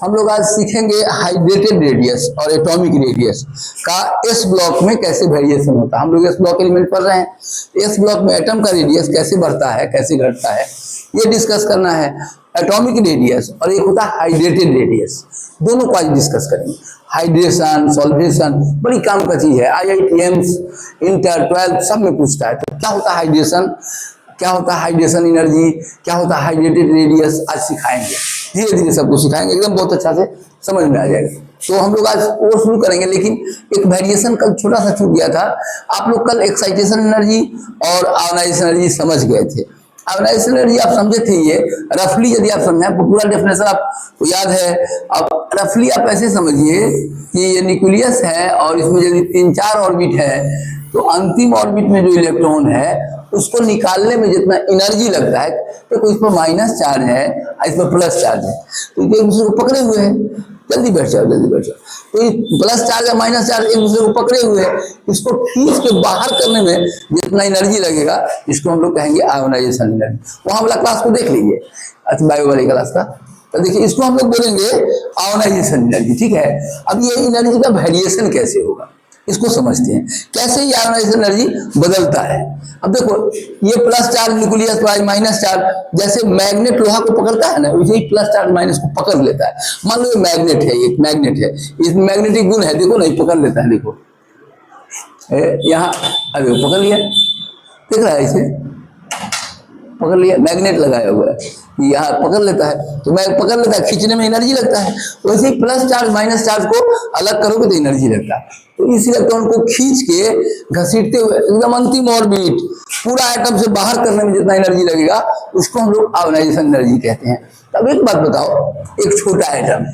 हम लोग आज सीखेंगे हाइड्रेटेड रेडियस और एटॉमिक रेडियस का एस ब्लॉक में कैसे वेरिएशन होता है। हम लोग एस ब्लॉक एलिमेंट पढ़ रहे हैं। एस ब्लॉक में एटम का रेडियस कैसे बढ़ता है, कैसे घटता है, ये डिस्कस करना है। एटॉमिक रेडियस और एक होता है हाइड्रेटेड रेडियस, दोनों को आज डिस्कस करेंगे। हाइड्रेशन, सॉल्वेशन बड़ी काम का चीज है। IITMs, इंटर 12 सब में पूछता है। तो क्या होता है हाइड्रेशन, क्या होता है हाइड्रेशन एनर्जी, क्या होता है हाइड्रेटेड रेडियस, आज सिखाएंगे। धीरे धीरे सबको सिखाएंगे, एकदम बहुत अच्छा से समझ में आ जाएगा। तो हम लोग आज वो शुरू करेंगे, लेकिन एक वेरिएशन कल छोटा सा छूट गया था। आप लोग कल एक्साइटेशन एनर्जी और आयोनाइजेशन एनर्जी समझ गए थे। आयोनाइजेशन एनर्जी आप समझे थे, ये रफली यदि आप समझे, पूरा डेफिनेशन आपको याद है। अब रफली आप ऐसे समझिए कि ये न्यूक्लियस है और इसमें यदि 3-4 ऑर्बिट है, तो अंतिम ऑर्बिट में जो इलेक्ट्रॉन है उसको निकालने में जितना एनर्जी लगता है, तो इस पर माइनस चार्ज है और इस पर प्लस चार्ज है, तो एक दूसरे को पकड़े हुए हैं। जल्दी बैठ जाओ, जल्दी बैठ जाओ। तो प्लस चार्ज और माइनस चार्ज एक दूसरे को पकड़े हुए हैं, इसको खींच के बाहर करने में जितना एनर्जी लगेगा, इसको हम लोग कहेंगे आयोनाइजेशन एनर्जी। वहां वाला क्लास को देख लीजिए, अच्छा बायो वाली क्लास का, तो देखिए इसको हम लोग बोलेंगे आयोनाइजेशन एनर्जी, ठीक है। अब ये एनर्जी का वेरिएशन कैसे होगा इसको समझते हैं, कैसे ये आयोनाइजेशन एनर्जी बदलता है। अब देखो, ये प्लस चार्ज न्यूक्लियस पर माइनस चार्ज, जैसे मैग्नेट लोहा को पकड़ता है ना, वैसे ही प्लस चार्ज माइनस को पकड़ लेता है। मान लो ये मैग्नेट है, एक मैग्नेट है, इसमें मैग्नेटिक गुण है, देखो नहीं पकड़ लेता है, देखो यहाँ अभी पकड़ लिया, देख रहा है, इसे पकड़ लिया, मैग्नेट लगाया हुआ है, यहाँ पकड़ लेता है, तो मैं पकड़ लेता है, खींचने में एनर्जी लगता है। वैसे ही प्लस चार्ज माइनस चार्ज को अलग करोगे तो एनर्जी लगता है। तो इस इलेक्ट्रॉन को खींच के घसीटते हुए एकदम अंतिम ऑर्बिट, पूरा एटम से बाहर करने में जितना एनर्जी लगेगा उसको हम लोग आयोनाइजेशन एनर्जी कहते हैं। तब एक बात बताओ, एक छोटा एटम है,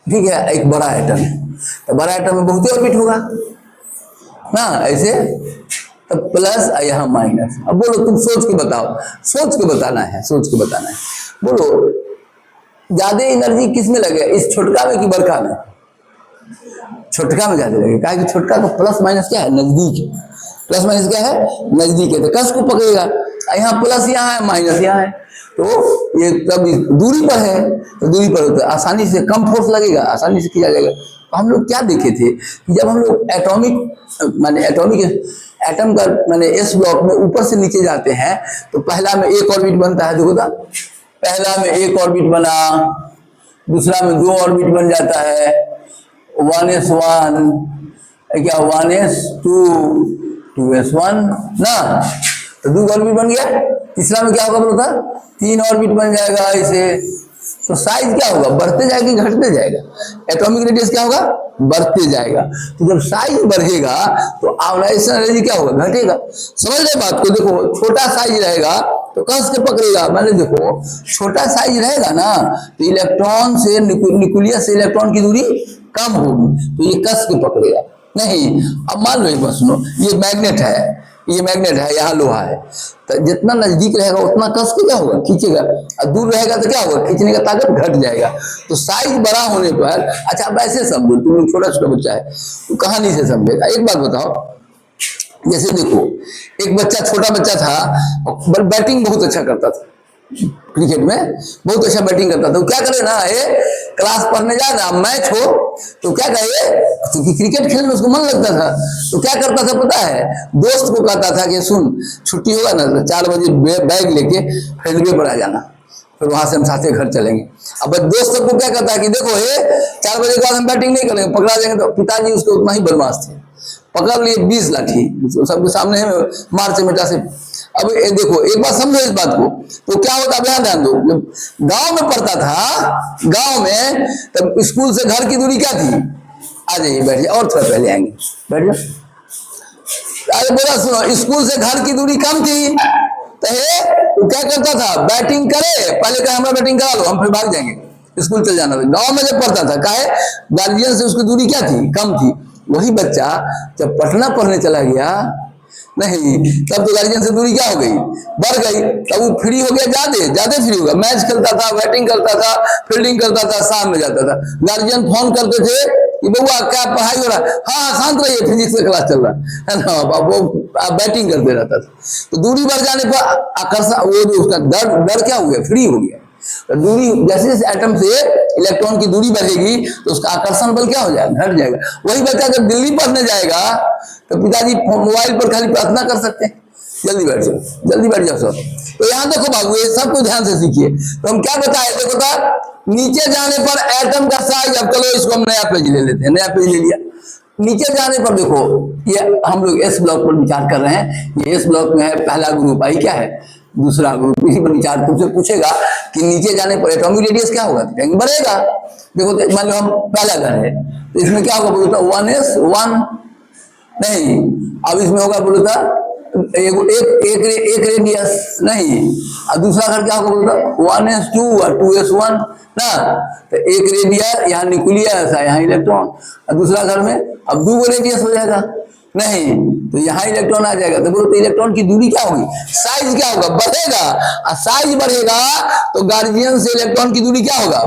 ठीक है, एक बड़ा एटम है, तो बड़ा एटम में बहुत ही ऑर्बिट होगा ना, ऐसे तो प्लस यहाँ माइनस। अब बोलो, तुम सोच के बताओ, सोच के बताना है, सोच के बताना है। बोलो, ज्यादा एनर्जी किस में लगे, इस छोटका में कि बड़का में? छोटका में ज्यादा लगे, कहा कि छोटका का प्लस माइनस क्या है, नजदीक। प्लस माइनस क्या है, नजदीक है, तो कस को पकड़ेगा। यहाँ प्लस यहाँ है, माइनस यहाँ है, तो ये तब दूरी पर है, तो दूरी पर होता है, आसानी से कम फोर्स लगेगा, आसानी से किया जाएगा। तो हम लोग क्या देखे थे कि जब हम लोग एटॉमिक एटम का माने एस ब्लॉक में ऊपर से नीचे जाते हैं, तो पहला में एक ऑर्बिट बनता है, देखो तो पहला में एक ऑर्बिट बना, दूसरा में 2 ऑर्बिट बन जाता है, 1s1 क्या 1s2 2s1 ना, तो 2 ऑर्बिट बन गया। तीसरा में क्या होगा बोलता, 3 ऑर्बिट बन जाएगा इसे। तो साइज क्या होगा, बढ़ते जाएगा कि घटते जाएगा? एटॉमिक रेडियस क्या होगा, बढ़ते जाएगा। तो जब साइज बढ़ेगा तो आयोनाइजेशन एनर्जी क्या होगा, घटेगा। समझ रहे बात को? देखो, छोटा साइज रहेगा तो कस के पकड़ेगा, मैंने देखो छोटा साइज रहेगा ना, तो इलेक्ट्रॉन से न्यूक्लियस से इलेक्ट्रॉन की दूरी कम होगी, तो ये कस के पकड़ेगा नहीं। अब मान लो एक बात सुनो, ये मैग्नेट है, ये मैग्नेट है, यहाँ लोहा है, तो जितना नजदीक रहेगा उतना कस के क्या होगा, खींचेगा, और दूर रहेगा तो क्या होगा, खींचने का ताकत घट जाएगा। तो साइज बड़ा होने पर, अच्छा अब ऐसे समझो, तुम लोग छोटा छोटा बच्चा है तो कहानी से समझेगा। एक बात बताओ, जैसे देखो एक बच्चा, छोटा बच्चा था, बैटिंग बहुत अच्छा करता था, क्रिकेट में बहुत अच्छा बैटिंग करता था। तो क्या करे ना, ये क्लास पढ़ने जाए ना, मैच हो तो क्या करे, क्योंकि क्रिकेट खेलने में उसको मन लगता था, तो क्या करता था पता है, दोस्त को कहता था कि सुन, छुट्टी होगा ना तो 4 बजे बैग लेके फील्ड पर आ जाना, फिर वहां से हम साथे घर चलेंगे। अब दोस्त सबको क्या कहता है कि देखो ये 4 बजे के बाद हम बैटिंग नहीं करेंगे, पकड़ा जाएंगे। तो पिताजी उसके उतना ही बदमाश थे, पकड़ लिए 20 लाठी सबके सामने है, मार चमेटा से। अब ये देखो, एक बात समझो इस बात को, तो क्या होता है, ध्यान दो। जब गांव में पढ़ता था, गांव में तब स्कूल से घर की दूरी क्या थी, आ जाइए बैठ जाइए, और थोड़ा पहले आएंगे, बैठ जाओ। अरे बोला सुनो, स्कूल से घर की दूरी कम थी, तो क्या करता था, बैटिंग करे, पहले कहे हमारा बैटिंग करा लो, हम फिर भाग जाएंगे, स्कूल चल जाना। गांव में जब पढ़ता था, काहे, गार्जियन से उसकी दूरी क्या थी, कम थी। वही बच्चा जब पटना पढ़ने चला गया, नहीं तब तो गार्जियन से दूरी क्या हो गई, बढ़ गई। तब वो फ्री हो गया, ज्यादा फ्री हो गया, मैच खेलता था, बैटिंग करता था, फील्डिंग करता था, शाम में जाता था। गार्जियन फोन करते थे कि बउआ क्या पढ़ाई हो रहा है, हाँ शांत रहिए, फिजिक्स का क्लास चल रहा है ना, वो बैटिंग करते रहता था। तो दूरी बढ़ जाने पर आकर्षण, वो जो उसका डर क्या हो गया, फ्री हो गया। तो दूरी जैसे जैसे एटम से इलेक्ट्रॉन की दूरी बढ़ेगी तो उसका आकर्षण बल क्या हो जाएगा, घट जाएगा। वही बच्चा जब दिल्ली पढ़ने जाएगा तो पिताजी मोबाइल पर खाली प्रार्थना कर सकते हैं, जल्दी बैठ जाओ, जल्दी बैठ जाओ सब। तो यहाँ देखो बाबू, ये सबको ध्यान से सीखिए। तो हम क्या बताए, देखो था नीचे जाने पर एटम का साइज, अब चलो इसको हम नया पेज ले लेते हैं, नया पेज ले लिया। नीचे जाने पर देखो, ये हम लोग एस ब्लॉक पर विचार कर रहे हैं। ये एस ब्लॉक में है पहला ग्रुप, आई क्या है दूसरा ग्रुप। इसी पर विचार तुमसे पूछेगा कि नीचे जाने पर एटॉमिक रेडियस क्या होगा, बढ़ेगा। देखो मान लो हम पहला घर है तो इसमें क्या होगा बोलता 1s1 नहीं, अब इसमें होगा बोलता एक रेडियस नहीं, और दूसरा घर क्या होगा बोलता 1s2 और 2s1 ना। तो एक रेडियस यहाँ न्यूक्लियस है, यहाँ इलेक्ट्रॉन, और दूसरा घर में अब 2 रेडियस हो जाएगा नहीं, तो यहाँ इलेक्ट्रॉन आ जाएगा। तो बोलो तो इलेक्ट्रॉन की दूरी क्या होगी, साइज क्या होगा, बढ़ेगा। और साइज बढ़ेगा तो गार्जियन से इलेक्ट्रॉन की दूरी क्या होगा,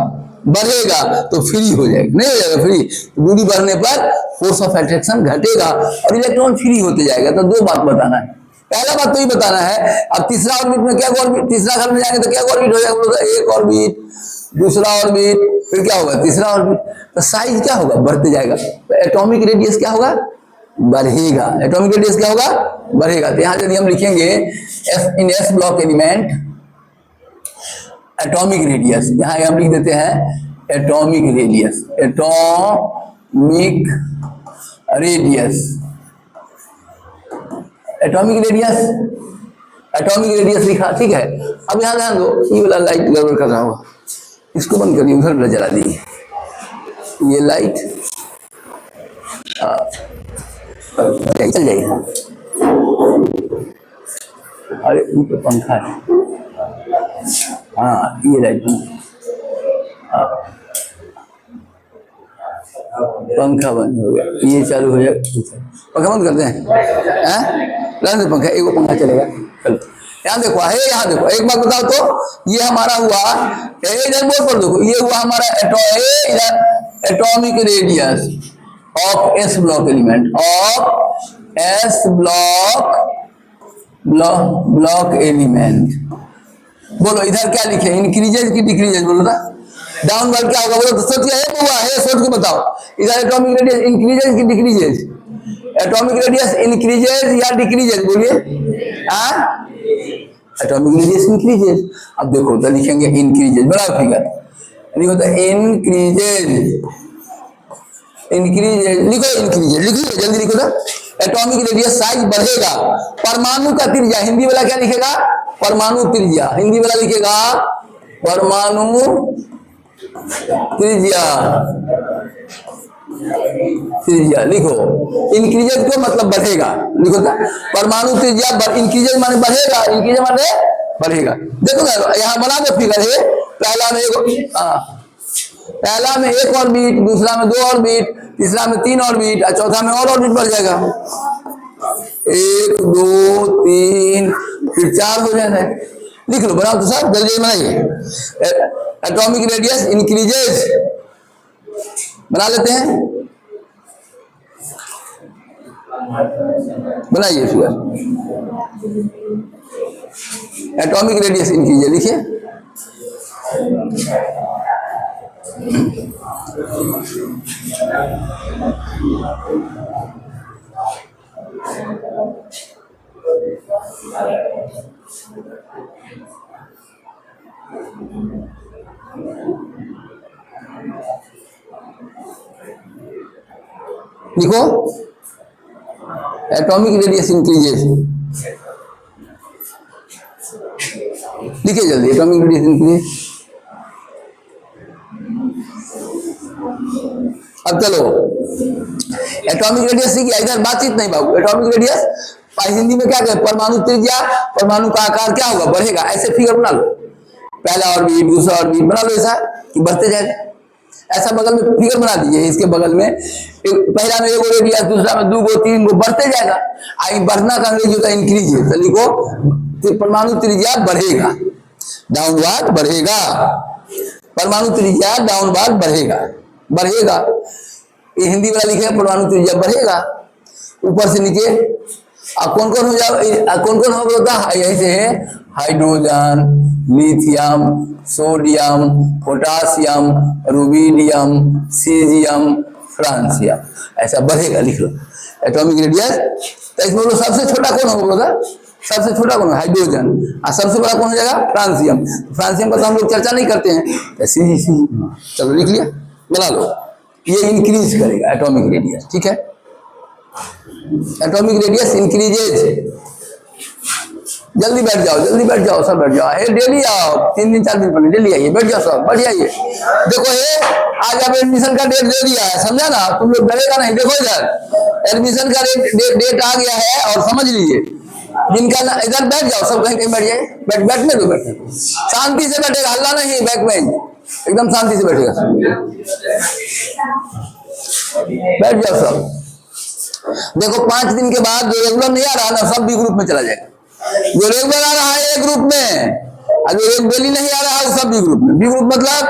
बढ़ेगा, तो फ्री हो जाएगा, नहीं हो जाएगा फ्री। दूरी बढ़ने पर फोर्स ऑफ अट्रैक्शन घटेगा और इलेक्ट्रॉन फ्री होते जाएगा। तो दो बात बताना है, पहला बात तो ही बताना है। अब तीसरा ऑर्बिट में क्या ऑर्बिट, तीसरा घर में जाएंगे तो क्या ऑर्बिट हो जाएगा, एक ऑर्बिट, दूसरा ऑर्बिट, फिर क्या होगा तीसरा ऑर्बिट। तो साइज क्या होगा, बढ़ते जाएगा। तो एटॉमिक रेडियस क्या होगा, बढ़ेगा। एटॉमिक रेडियस क्या होगा, बढ़ेगा। तो यहां यदि हम लिखेंगे in s block element atomic radius, यहां हम लिख देते हैं atomic radius, atomic radius, atomic radius, atomic radius लिखा, ठीक है। अब यहां ध्यान दो, ये वाला लाइट गड़बड़ कर रहा होगा, इसको बंद करिए, उधर जला दीजिए ये लाइट, चल जाइए। अरे ऊपर पंखा है, हाँ ये लाइट, पंखा बंद हो गया, ये चालू हो जाएगा, पंखा बंद करते हैं, पंखा, एक पंखा चलेगा। चलो यहाँ देखो है, यहाँ देखो एक बात बताओ तो, ये हमारा हुआ इधर बोर्ड पर देखो, ये हुआ हमारा atomic radius of S block element, of S block element. बोलो इधर क्या लिखे, इंक्रीजेज की डिक्रीजेज, बोलो ना डाउनवर्ड क्या होगा, बोलो तो सोच के हुआ है, सोच के बताओ। इधर एटॉमिक रेडियस इंक्रीजेज की डिक्रीजेज, एटॉमिक रेडियस इंक्रीजेज या डिक्रीजेज, बोलिए हाँ, एटॉमिक रेडियस इंक्रीजेज। अब देखो तो लिखेंगे इंक्रीजेज, बड़ा फिगर लिखो तो इंक्रीजेज, इंक्रीजेज लिखो, इंक्रीजेज लिखिए जल्दी लिखो तो। एटॉमिक रेडियस साइज बढ़ेगा, परमाणु का त्रिज्या, हिंदी वाला क्या लिखेगा, परमाणु त्रिज्या, हिंदी वाला लिखेगा परमाणु त्रिज्या, त्रिज्या लिखो। इंक्रीजेज को मतलब बढ़ेगा, लिखो तो परमाणु त्रिज्या, इंक्रीजेज माने बढ़ेगा, इंक्रीजेज माने बढ़ेगा। देखो ना यहाँ बना दो फिगर है, पहला में एक ऑर्बिट, दूसरा में 2 ऑर्बिट, तीसरा में 3 ऑर्बिट, और चौथा में और ऑर्बिट बढ़ जाएगा, 1 2 3 फिर 4 हो जाएगा। लिख लो, बनाओ तो सब जल्दी बनाइए। एटॉमिक रेडियस इंक्रीजेज बना लेते हैं, बनाइए फिगर, एटॉमिक रेडियस इंक्रीजेज लिखिए। लिखो एटॉमिक रेडियस इंक्रीजेज, लिखिए जल्दी एटॉमिक रेडियस इंक्रीजेज। अब चलो एटॉमिक रेडियस सीखिए, इधर बातचीत नहीं बाबू। एटॉमिक रेडियस हिंदी में क्या कहते हैं, परमाणु त्रिज्या, परमाणु का आकार क्या होगा, बढ़ेगा। ऐसे फिगर बना लो, पहला ऑर्बिट, दूसरा ऑर्बिट बना लो ऐसा कि बढ़ते जाएगा। ऐसा बगल में फिगर बना दीजिए, इसके बगल में पहला में 1 रेडियस, दूसरा में 2 3 बढ़ते जाएगा। आई बढ़ना का अंग्रेजी होता है इंक्रीज, तो लिखो परमाणु त्रिज्या बढ़ेगा, डाउनवर्ड बढ़ेगा, परमाणु त्रिज्या डाउनवर्ड बढ़ेगा, बढ़ेगा। ये हिंदी वाला लिखे परमाणु त्रिज्या बढ़ेगा, ऊपर से नीचे। अब कौन कौन हो जाए, कौन कौन होगा, यही से है hydrogen, lithium, sodium, potassium, rubidium, caesium, francium, ऐसा बढ़ेगा। लिख लो एटॉमिक रेडियस। तो इसमें बोलो सबसे छोटा कौन होगा? बोला सबसे छोटा कौन? हाइड्रोजन। और सबसे बड़ा कौन हो जाएगा? फ्रांसियम। फ्रांसियम का तो हम लोग चर्चा नहीं करते हैं। चलो लिख लिया, बना लो। ये इंक्रीज करेगा एटॉमिक रेडियस, ठीक है। Atomic radius increases. जल्दी बैठ जाओ, जल्दी बैठ जाओ, सब बैठ जाओ। डेली आओ, 3 दिन 4 दिन पहले डेली आइए, बैठ जाओ सब, बैठ जाइए। देखो ये आज अब एडमिशन का डेट दे दिया है, समझा ना? तुम लोग डरेगा नहीं। देखो इधर एडमिशन का डेट आ गया है, और समझ लीजिए जिनका ना, इधर बैठ जाओ सब, कहीं कहीं बैठ जाए। बैठने दो, बैठने शांति से बैठेगा, हल्ला नहीं। बैक में एकदम शांति से बैठेगा, बैठ जाओ सब। देखो 5 दिन के बाद जो रेगुलर नहीं आ रहा ना, सब बी ग्रुप में चला जाएगा। जो रेगुलर आ रहा है ए ग्रुप में, और जो डेली नहीं आ रहा है वो सब बी ग्रुप में। बी ग्रुप मतलब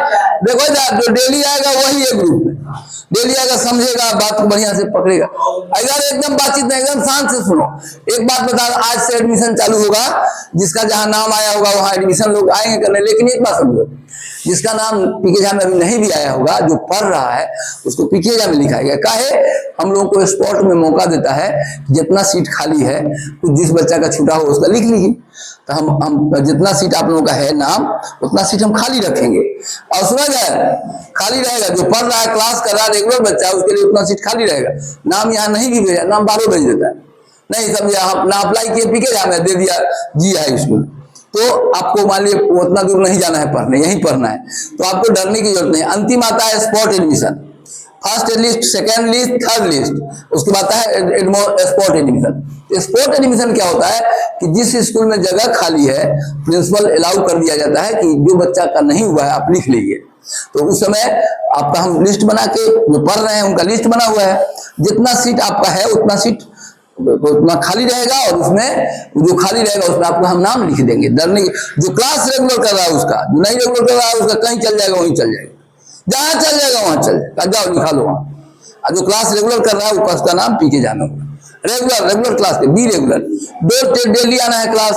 देखो जो डेली आएगा वही ए ग्रुप में। डेली आएगा, समझेगा बात को, बढ़िया से पकड़ेगा। अगर एकदम बातचीत नहीं, एकदम शांत से सुनो। एक बात बता, आज से एडमिशन चालू होगा। जिसका जहां नाम आया होगा वहां एडमिशन लोग आएंगे करने। लेकिन एक बात समझो, जिसका नाम पीके में अभी नहीं भी आया होगा, जो पढ़ रहा है उसको पीके में लिखा गया। काहे? हम लोगों को स्पॉट में मौका देता है, जितना सीट खाली है जिस बच्चा का छूटा हो उसका लिख लीजिए। तो हम जितना सीट आप लोगों का है नाम, उतना सीट हम खाली रखेंगे। और सुना जाए, खाली रहेगा। जो पढ़ रहा है, क्लास कर रहा है, रेगुलर बच्चा, उसके लिए उतना सीट खाली रहेगा। नाम यहाँ नहीं भी भेजा, नाम बाहरों भेज देता है। नहीं समझे, आप ना अप्लाई किए, पीके में दे दिया जी हाई स्कूल। तो आपको मान लीजिए उतना दूर नहीं जाना है पढ़ने, यहीं पढ़ना है, तो आपको डरने की जरूरत नहीं। अंतिम आता है spot admission. First list, second list, third list, उसके बाद आता है स्पॉट एडमिशन। स्पॉट एडमिशन क्या होता है कि जिस स्कूल में जगह खाली है, प्रिंसिपल अलाउ कर दिया जाता है कि जो बच्चा का नहीं हुआ है आप लिख लीजिए। तो उस समय आपका हम लिस्ट बना के, जो पढ़ रहे हैं उनका लिस्ट बना हुआ है, जितना सीट आपका है उतना सीट उतना खाली रहेगा, और उसमें जो खाली रहेगा उसमें आपको हम नाम लिख देंगे। डरने की, जो क्लास रेगुलर कर रहा है उसका, जो नहीं रेगुलर कर रहा है उसका कहीं चल जाएगा, वहीं चल जाएगा, जहां चल जाएगा वहां चल जाएगा। जाओ लिखा लो वहां। और जो क्लास रेगुलर कर रहा है उसका नाम पीके जाना होगा। रेगुलर क्लास के, बी रेगुलर डेली आना है क्लास।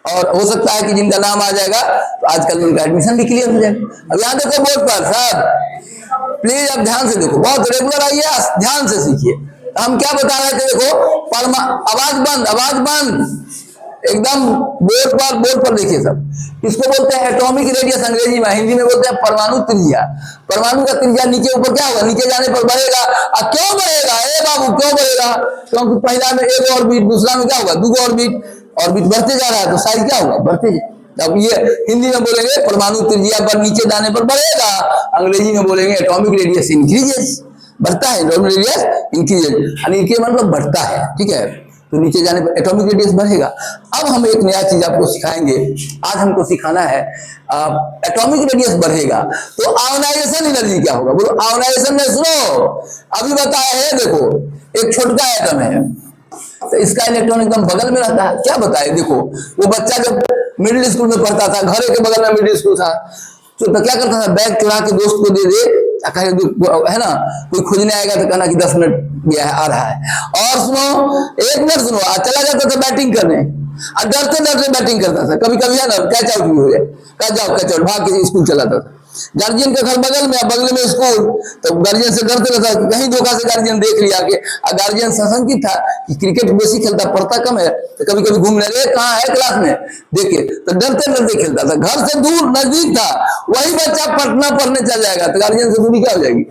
और हो सकता है कि जिनका नाम आ जाएगा तो आजकल उनका एडमिशन भी क्लियर हो जाएगा। अब यहाँ देखो बोर्ड पर सब, प्लीज अब ध्यान से देखो, बहुत रेगुलर आइए, ध्यान से सीखिए। हम क्या बता रहे थे? देखो आवाज बंद एकदम। बोर्ड पर देखिए सब। इसको बोलते हैं एटॉमिक रेडियस अंग्रेजी में, हिंदी में बोलते हैं परमाणु त्रिज्या। परमाणु का त्रिज्या नीचे ऊपर क्या होगा? नीचे जाने पर बढ़ेगा। और क्यों बढ़ेगा? ए बाबू क्यों बढ़ेगा? क्योंकि पहला में एक ऑर्बिट, दूसरा में क्या होगा? 2 ऑर्बिट बढ़ते जा रहा है, तो साइज क्या होगा? बढ़ते जाए। अब ये हिंदी में बोलेंगे परमाणु त्रिज्या पर नीचे जाने पर बढ़ेगा, अंग्रेजी में बोलेंगे एटॉमिक रेडियस इंक्रीजेस। बढ़ता है एटॉमिक रेडियस इंक्रीजेस, मतलब बढ़ता है, ठीक है। तो नीचे जाने पर एटॉमिक रेडियस बढ़ेगा। अब हम एक नया चीज आपको सिखाएंगे। आज हमको सिखाना है एटॉमिक रेडियस बढ़ेगा तो आयोनाइजेशन एनर्जी क्या होगा? बोलो आयोनाइजेशन में सुनो, अभी बताया है। देखो एक छोटा एटम है, तो इसका इलेक्ट्रॉन एकदम बगल में रहता है। क्या बताए? देखो वो बच्चा जब मिडिल स्कूल में पढ़ता था, घर के बगल में मिडिल स्कूल था, तो क्या करता था? बैग चुरा के दोस्त को दे दे, है ना, कोई खोजने आएगा तो कहना कि 10 मिनट गया है, आ रहा है। और सुनो, 1 मिनट सुनो, चला जाता था बैटिंग करने, और डरते बैटिंग करता था। कभी कभी है ना कैच आउट भी हो जाए, कैच आउट भाग के स्कूल चलाता था। गार्जियन का घर बगल में स्कूल, तो गार्जियन से डरते रहता कि कहीं धोखा से गार्जियन देख लिया के। और गार्जियन सशंकित था कि क्रिकेट बेसी खेलता, पढ़ता कम है, तो कभी कभी घूमने लगे, कहाँ है क्लास में देखे, तो डरते खेलता था। घर से दूर, नजदीक था, वही बच्चा पटना पढ़ने चल जाएगा, तो गार्जियन से दूरी क्या हो जाएगी?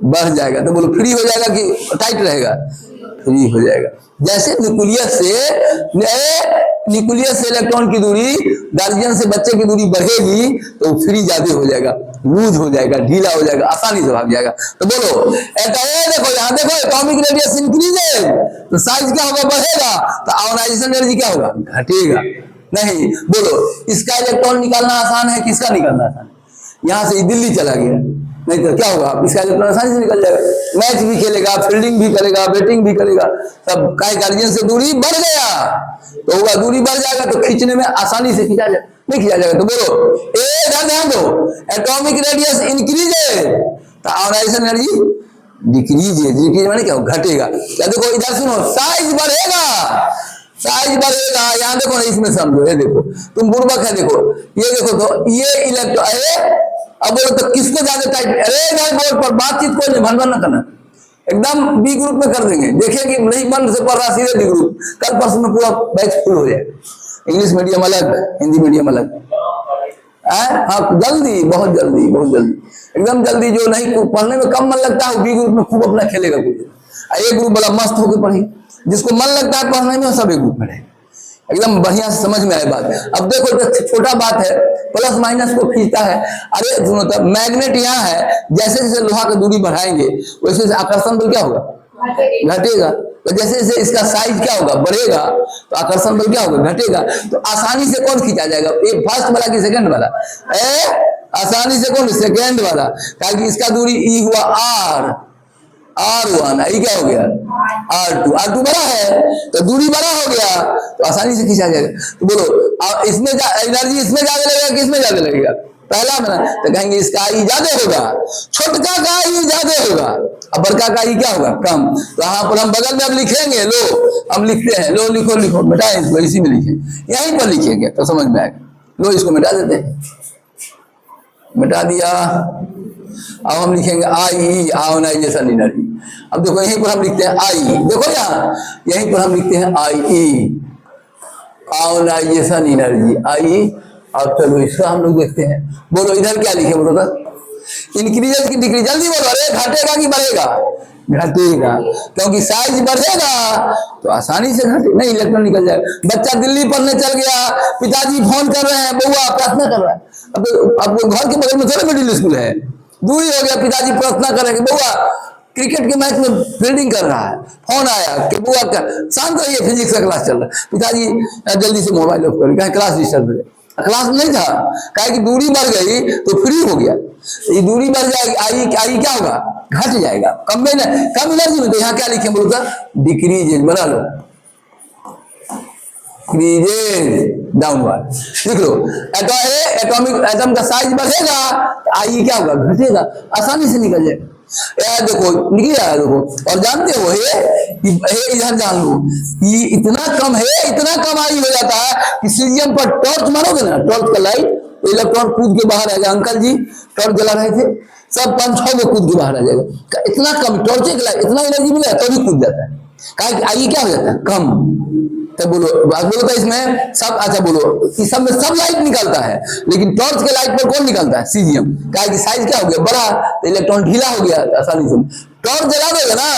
बढ़ जाएगा। तो बोलो फ्री हो जाएगा कि टाइट रहेगा? फ्री हो जाएगा। जैसे न्यूक्लियस से इलेक्ट्रॉन की दूरी, गार्जियन से बच्चे की दूरी बढ़ेगी तो फ्री ज्यादा हो जाएगा, लूज हो जाएगा, ढीला हो जाएगा, आसानी से भाग जाएगा। तो बोलो देखो यहाँ देखो, एटॉमिक रेडियस इंक्रीज है तो साइज क्या होगा? बढ़ेगा। तो आयोनाइजेशन एनर्जी क्या होगा? घटेगा। नहीं, बोलो इसका इलेक्ट्रॉन निकालना आसान है, किसका निकालना आसान है? यहाँ से दिल्ली चला गया, नहीं तो क्या होगा? इसका इलेक्ट्रॉन आसानी से निकल जाएगा। मैच भी खेलेगा, फील्डिंग भी करेगा, बैटिंग भी करेगा, सब का गार्जियन से दूरी बढ़ गया तो होगा, दूरी बढ़ जाएगा तो खींचने में आसानी से खींचा जाए, नहीं खींचा जाएगा। तो बोलो ध्यान दो, एटॉमिक रेडियस इंक्रीज है तो आयोनाइजेशन एनर्जी डिक्रीज है। डिक्रीज माने क्या? घटेगा। क्या देखो इधर सुनो, साइज बढ़ेगा, साइज बढ़ेगा, यहाँ देखो ना, इसमें समझो, ये देखो तुम बुड़बक है, देखो ये देखो, तो ये इलेक्ट्रॉन, अरे अब बोलो तो किसको ज्यादा टाइट, अरे नहीं बोर्ड पर बातचीत कोई नहीं, भनभन न करना, एकदम बी ग्रुप में कर देंगे, देखिए कि नहीं मन से पढ़ रहा, सीधे बी ग्रुप, कल परसों में पूरा बैच फुल हो जाए, इंग्लिश मीडियम अलग, हिंदी मीडियम अलग। हाँ जल्दी, बहुत जल्दी, बहुत जल्दी, एकदम जल्दी। जो नहीं पढ़ने में कम मन लगता है, बी ग्रुप में खूब अपना खेलेगा कूदेगा, ए ग्रुप वाला मस्त होकर पढ़े, जिसको मन लगता है पढ़ने में सब ए ग्रुप में रहे, एकदम बढ़िया से समझ में आए बात। अब देखो तो छोटा बात है, प्लस माइनस को खींचता है, अरे सुनो तो मैग्नेट यहाँ है, जैसे जैसे लोहा की दूरी बढ़ाएंगे वैसे वैसे आकर्षण बल क्या होगा, घटेगा। तो जैसे जैसे इसका साइज क्या होगा, बढ़ेगा, तो आकर्षण बल क्या होगा, घटेगा। तो आसानी से कौन खींचा जाएगा, ये फर्स्ट वाला कि सेकंड वाला, आसानी से कौन, सेकंड वाला, क्योंकि इसका दूरी ई हुआ R1, ये क्या हो गया R2 बड़ा है, तो दूरी बड़ा हो गया, तो आसानी से खींचा जाएगा। तो बोलो इसमें एनर्जी इसमें ज्यादा लगेगा कि इसमें ज्यादा लगेगा, पहला में तो कहेंगे इसका ई ज्यादा होगा, छोटका का ई ज्यादा होगा, अब बड़का का ई क्या होगा, कम। तो यहाँ पर हम बगल में अब लिखेंगे, लो हम लिखते हैं, लो लिखो लिखो बेटा, इसको इसी में लिखें, यहीं पर लिखेंगे तो समझ में आएगा। लो इसको मिटा देते हैं, मिटा दिया। अब हम लिखेंगे आई आयोनाइजेशन एनर्जी। अब देखो यहीं पर हम लिखते हैं आई, देखो यहाँ यहीं पर हम लिखते हैं आई आयोनाइजेशन एनर्जी, आई। अब चलो इसका हम लोग देखते हैं, बोलो इधर क्या लिखे, बोलो तो इंक्रीजेस की डिक्रीज, जल्दी बोलो, अरे घटेगा कि बढ़ेगा, घटेगा, क्योंकि साइज बढ़ेगा तो आसानी से घटे नहीं, इलेक्ट्रॉन निकल जाएगा। बच्चा दिल्ली पढ़ने चल गया, पिताजी फोन कर रहे हैं, बउआ प्रार्थना कर रहा है, अब घर के बगल में थोड़ा मिडिल स्कूल है, दूर ही हो गया, पिताजी प्रार्थना कर रहे हैं, बउआ क्रिकेट के मैच में फील्डिंग कर रहा है, फोन आया कि बुआ का शांत रहिए, फिजिक्स का क्लास चल रहा है, पिताजी जल्दी से मोबाइल ऑफ कर, क्लास डिस्टर्ब हो, क्लास नहीं था, कहा कि दूरी बढ़ गई तो फ्री हो गया, ये दूरी बढ़ जाएगी, आई क्या होगा, घट जाएगा, कम में कम एनर्जी में। तो यहाँ क्या लिखे बोलो तो डिक्रीज, बना लो डिक्रीज डाउनवर्ड, लिख लो। एटॉमिक एटम का साइज बढ़ेगा, आई क्या होगा, घटेगा, आसानी से निकल जाएगा। यार देखो निकल आया, देखो, और जानते हो ये इधर जान लो, ये इतना कम है, इतना कम आई हो जाता है कि सीजियम पर टॉर्च मारोगे ना, टॉर्च का लाइट, तो इलेक्ट्रॉन कूद के बाहर आ जाएगा। अंकल जी टॉर्च जला रहे थे, सब 5-6 में कूद के बाहर आ जाएगा, इतना कम टॉर्च के लाइट, इतना एनर्जी मिला तो भी कूद जाता है, कहा कि आई क्या हो जाता है, कम। तो बोलो तो इसमें सब, अच्छा बोलो इस सब में सब लाइट निकलता है, लेकिन टॉर्च के लाइट पर कौन निकलता है, सीजियम, क्या कि साइज क्या हो गया, बड़ा, तो इलेक्ट्रॉन ढीला हो गया आसानी से। टॉर्च जला देगा ना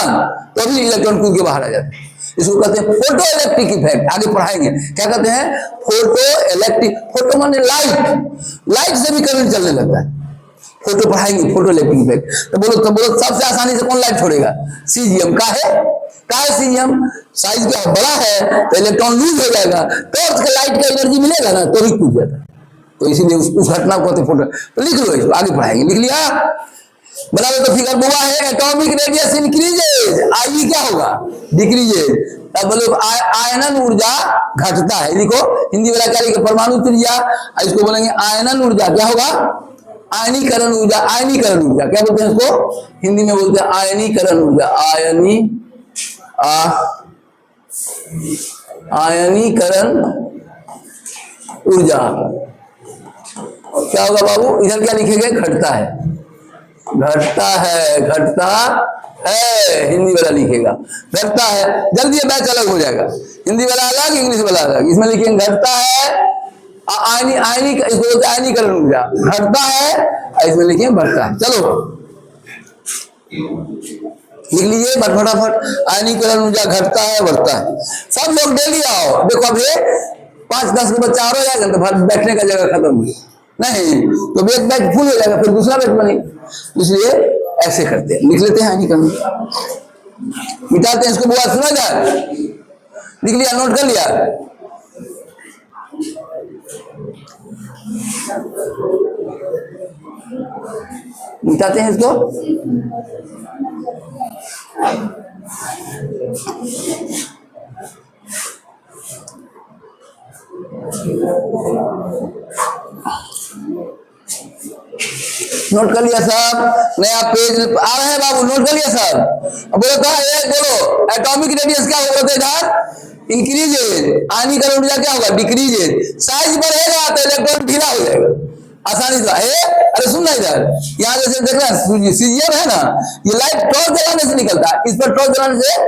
तो भी इलेक्ट्रॉन कूद के बाहर आ जाता है, इसको कहते हैं फोटो इलेक्ट्रिक इफेक्ट। आगे पढ़ाएंगे क्या कहते हैं, फोटो इलेक्ट्रिक, फोटो माने लाइट से भी करंट चलने लगता है, फोटो पढ़ाएंगे, फोटो इलेक्ट्रिक इफेक्ट। तो बोलो सबसे आसानी से कौन लाइट छोड़ेगा, सीजियम। का है सीजियम, साइज क्या बड़ा है तो इलेक्ट्रॉन लूज हो जाएगा, टॉर्च के लाइट का एनर्जी मिलेगा ना तो भी कूद जाता है, तो इसीलिए उस घटना को कहते हैं फोटो। तो लिख लो इसको, आगे पढ़ाएंगे, लिख लिया, बना लो। तो फिगर बुआ है, एटॉमिक रेडियस इंक्रीजेज, आई क्या होगा, डिक्रीजेज। अब बोलो आयनन ऊर्जा घटता है, लिखो हिंदी वाला क्या लिखे, परमाणु त्रिज्या, इसको बोलेंगे आयनन ऊर्जा क्या होगा, आयनीकरण ऊर्जा। आयनीकरण ऊर्जा क्या बोलते हैं इसको, हिंदी में बोलते हैं आयनीकरण ऊर्जा, आयनीकरण ऊर्जा। क्या होगा बाबू, इधर क्या लिखेंगे, घटता है, घटता है, घटता है, हिंदी वाला लिखेगा घटता है, जल्दी ये बैच अलग हो जाएगा, हिंदी वाला अलग इंग्लिश वाला अलग, इसमें लिखेंगे घटता है, आयनीकरण ऊर्जा घटता है, इसमें लिखिए बढ़ता है। चलो लिख लीजिए फटाफट, आयनीकरण ऊर्जा घटता है बढ़ता है। सब लोग डेली आओ, देखो अब ये 5-10 के बच्चा और हो जाएगा तो बैठने का जगह खत्म हुई नहीं, तो एक बैच फुल हो जाएगा, फिर दूसरा बैच बनेगा, इसलिए ऐसे करते हैं, लिख लेते हैं आयनीकरण, मिटाते हैं इसको, बुआ सुना जाए, लिख लिया, नोट कर लिया, मिटाते हैं इसको। नोट कर लिया सब, नया पेज आ रहे हैं बाबू, नोट कर लिया सब। अब बोलो तो बोलो एटॉमिक रेडियस क्या होता है इधर, इंक्रीजेज, आयनीकरण ऊर्जा क्या होगा, डिक्रीजेज। साइज बढ़ेगा तो इलेक्ट्रॉन ढीला हो जाएगा आसानी से। अरे सुन ना इधर, यहाँ जैसे देख रहे हैं सीजियम है ना, ये लाइट टॉर्च जलाने से निकलता है, इस पर टॉर्च जलाने से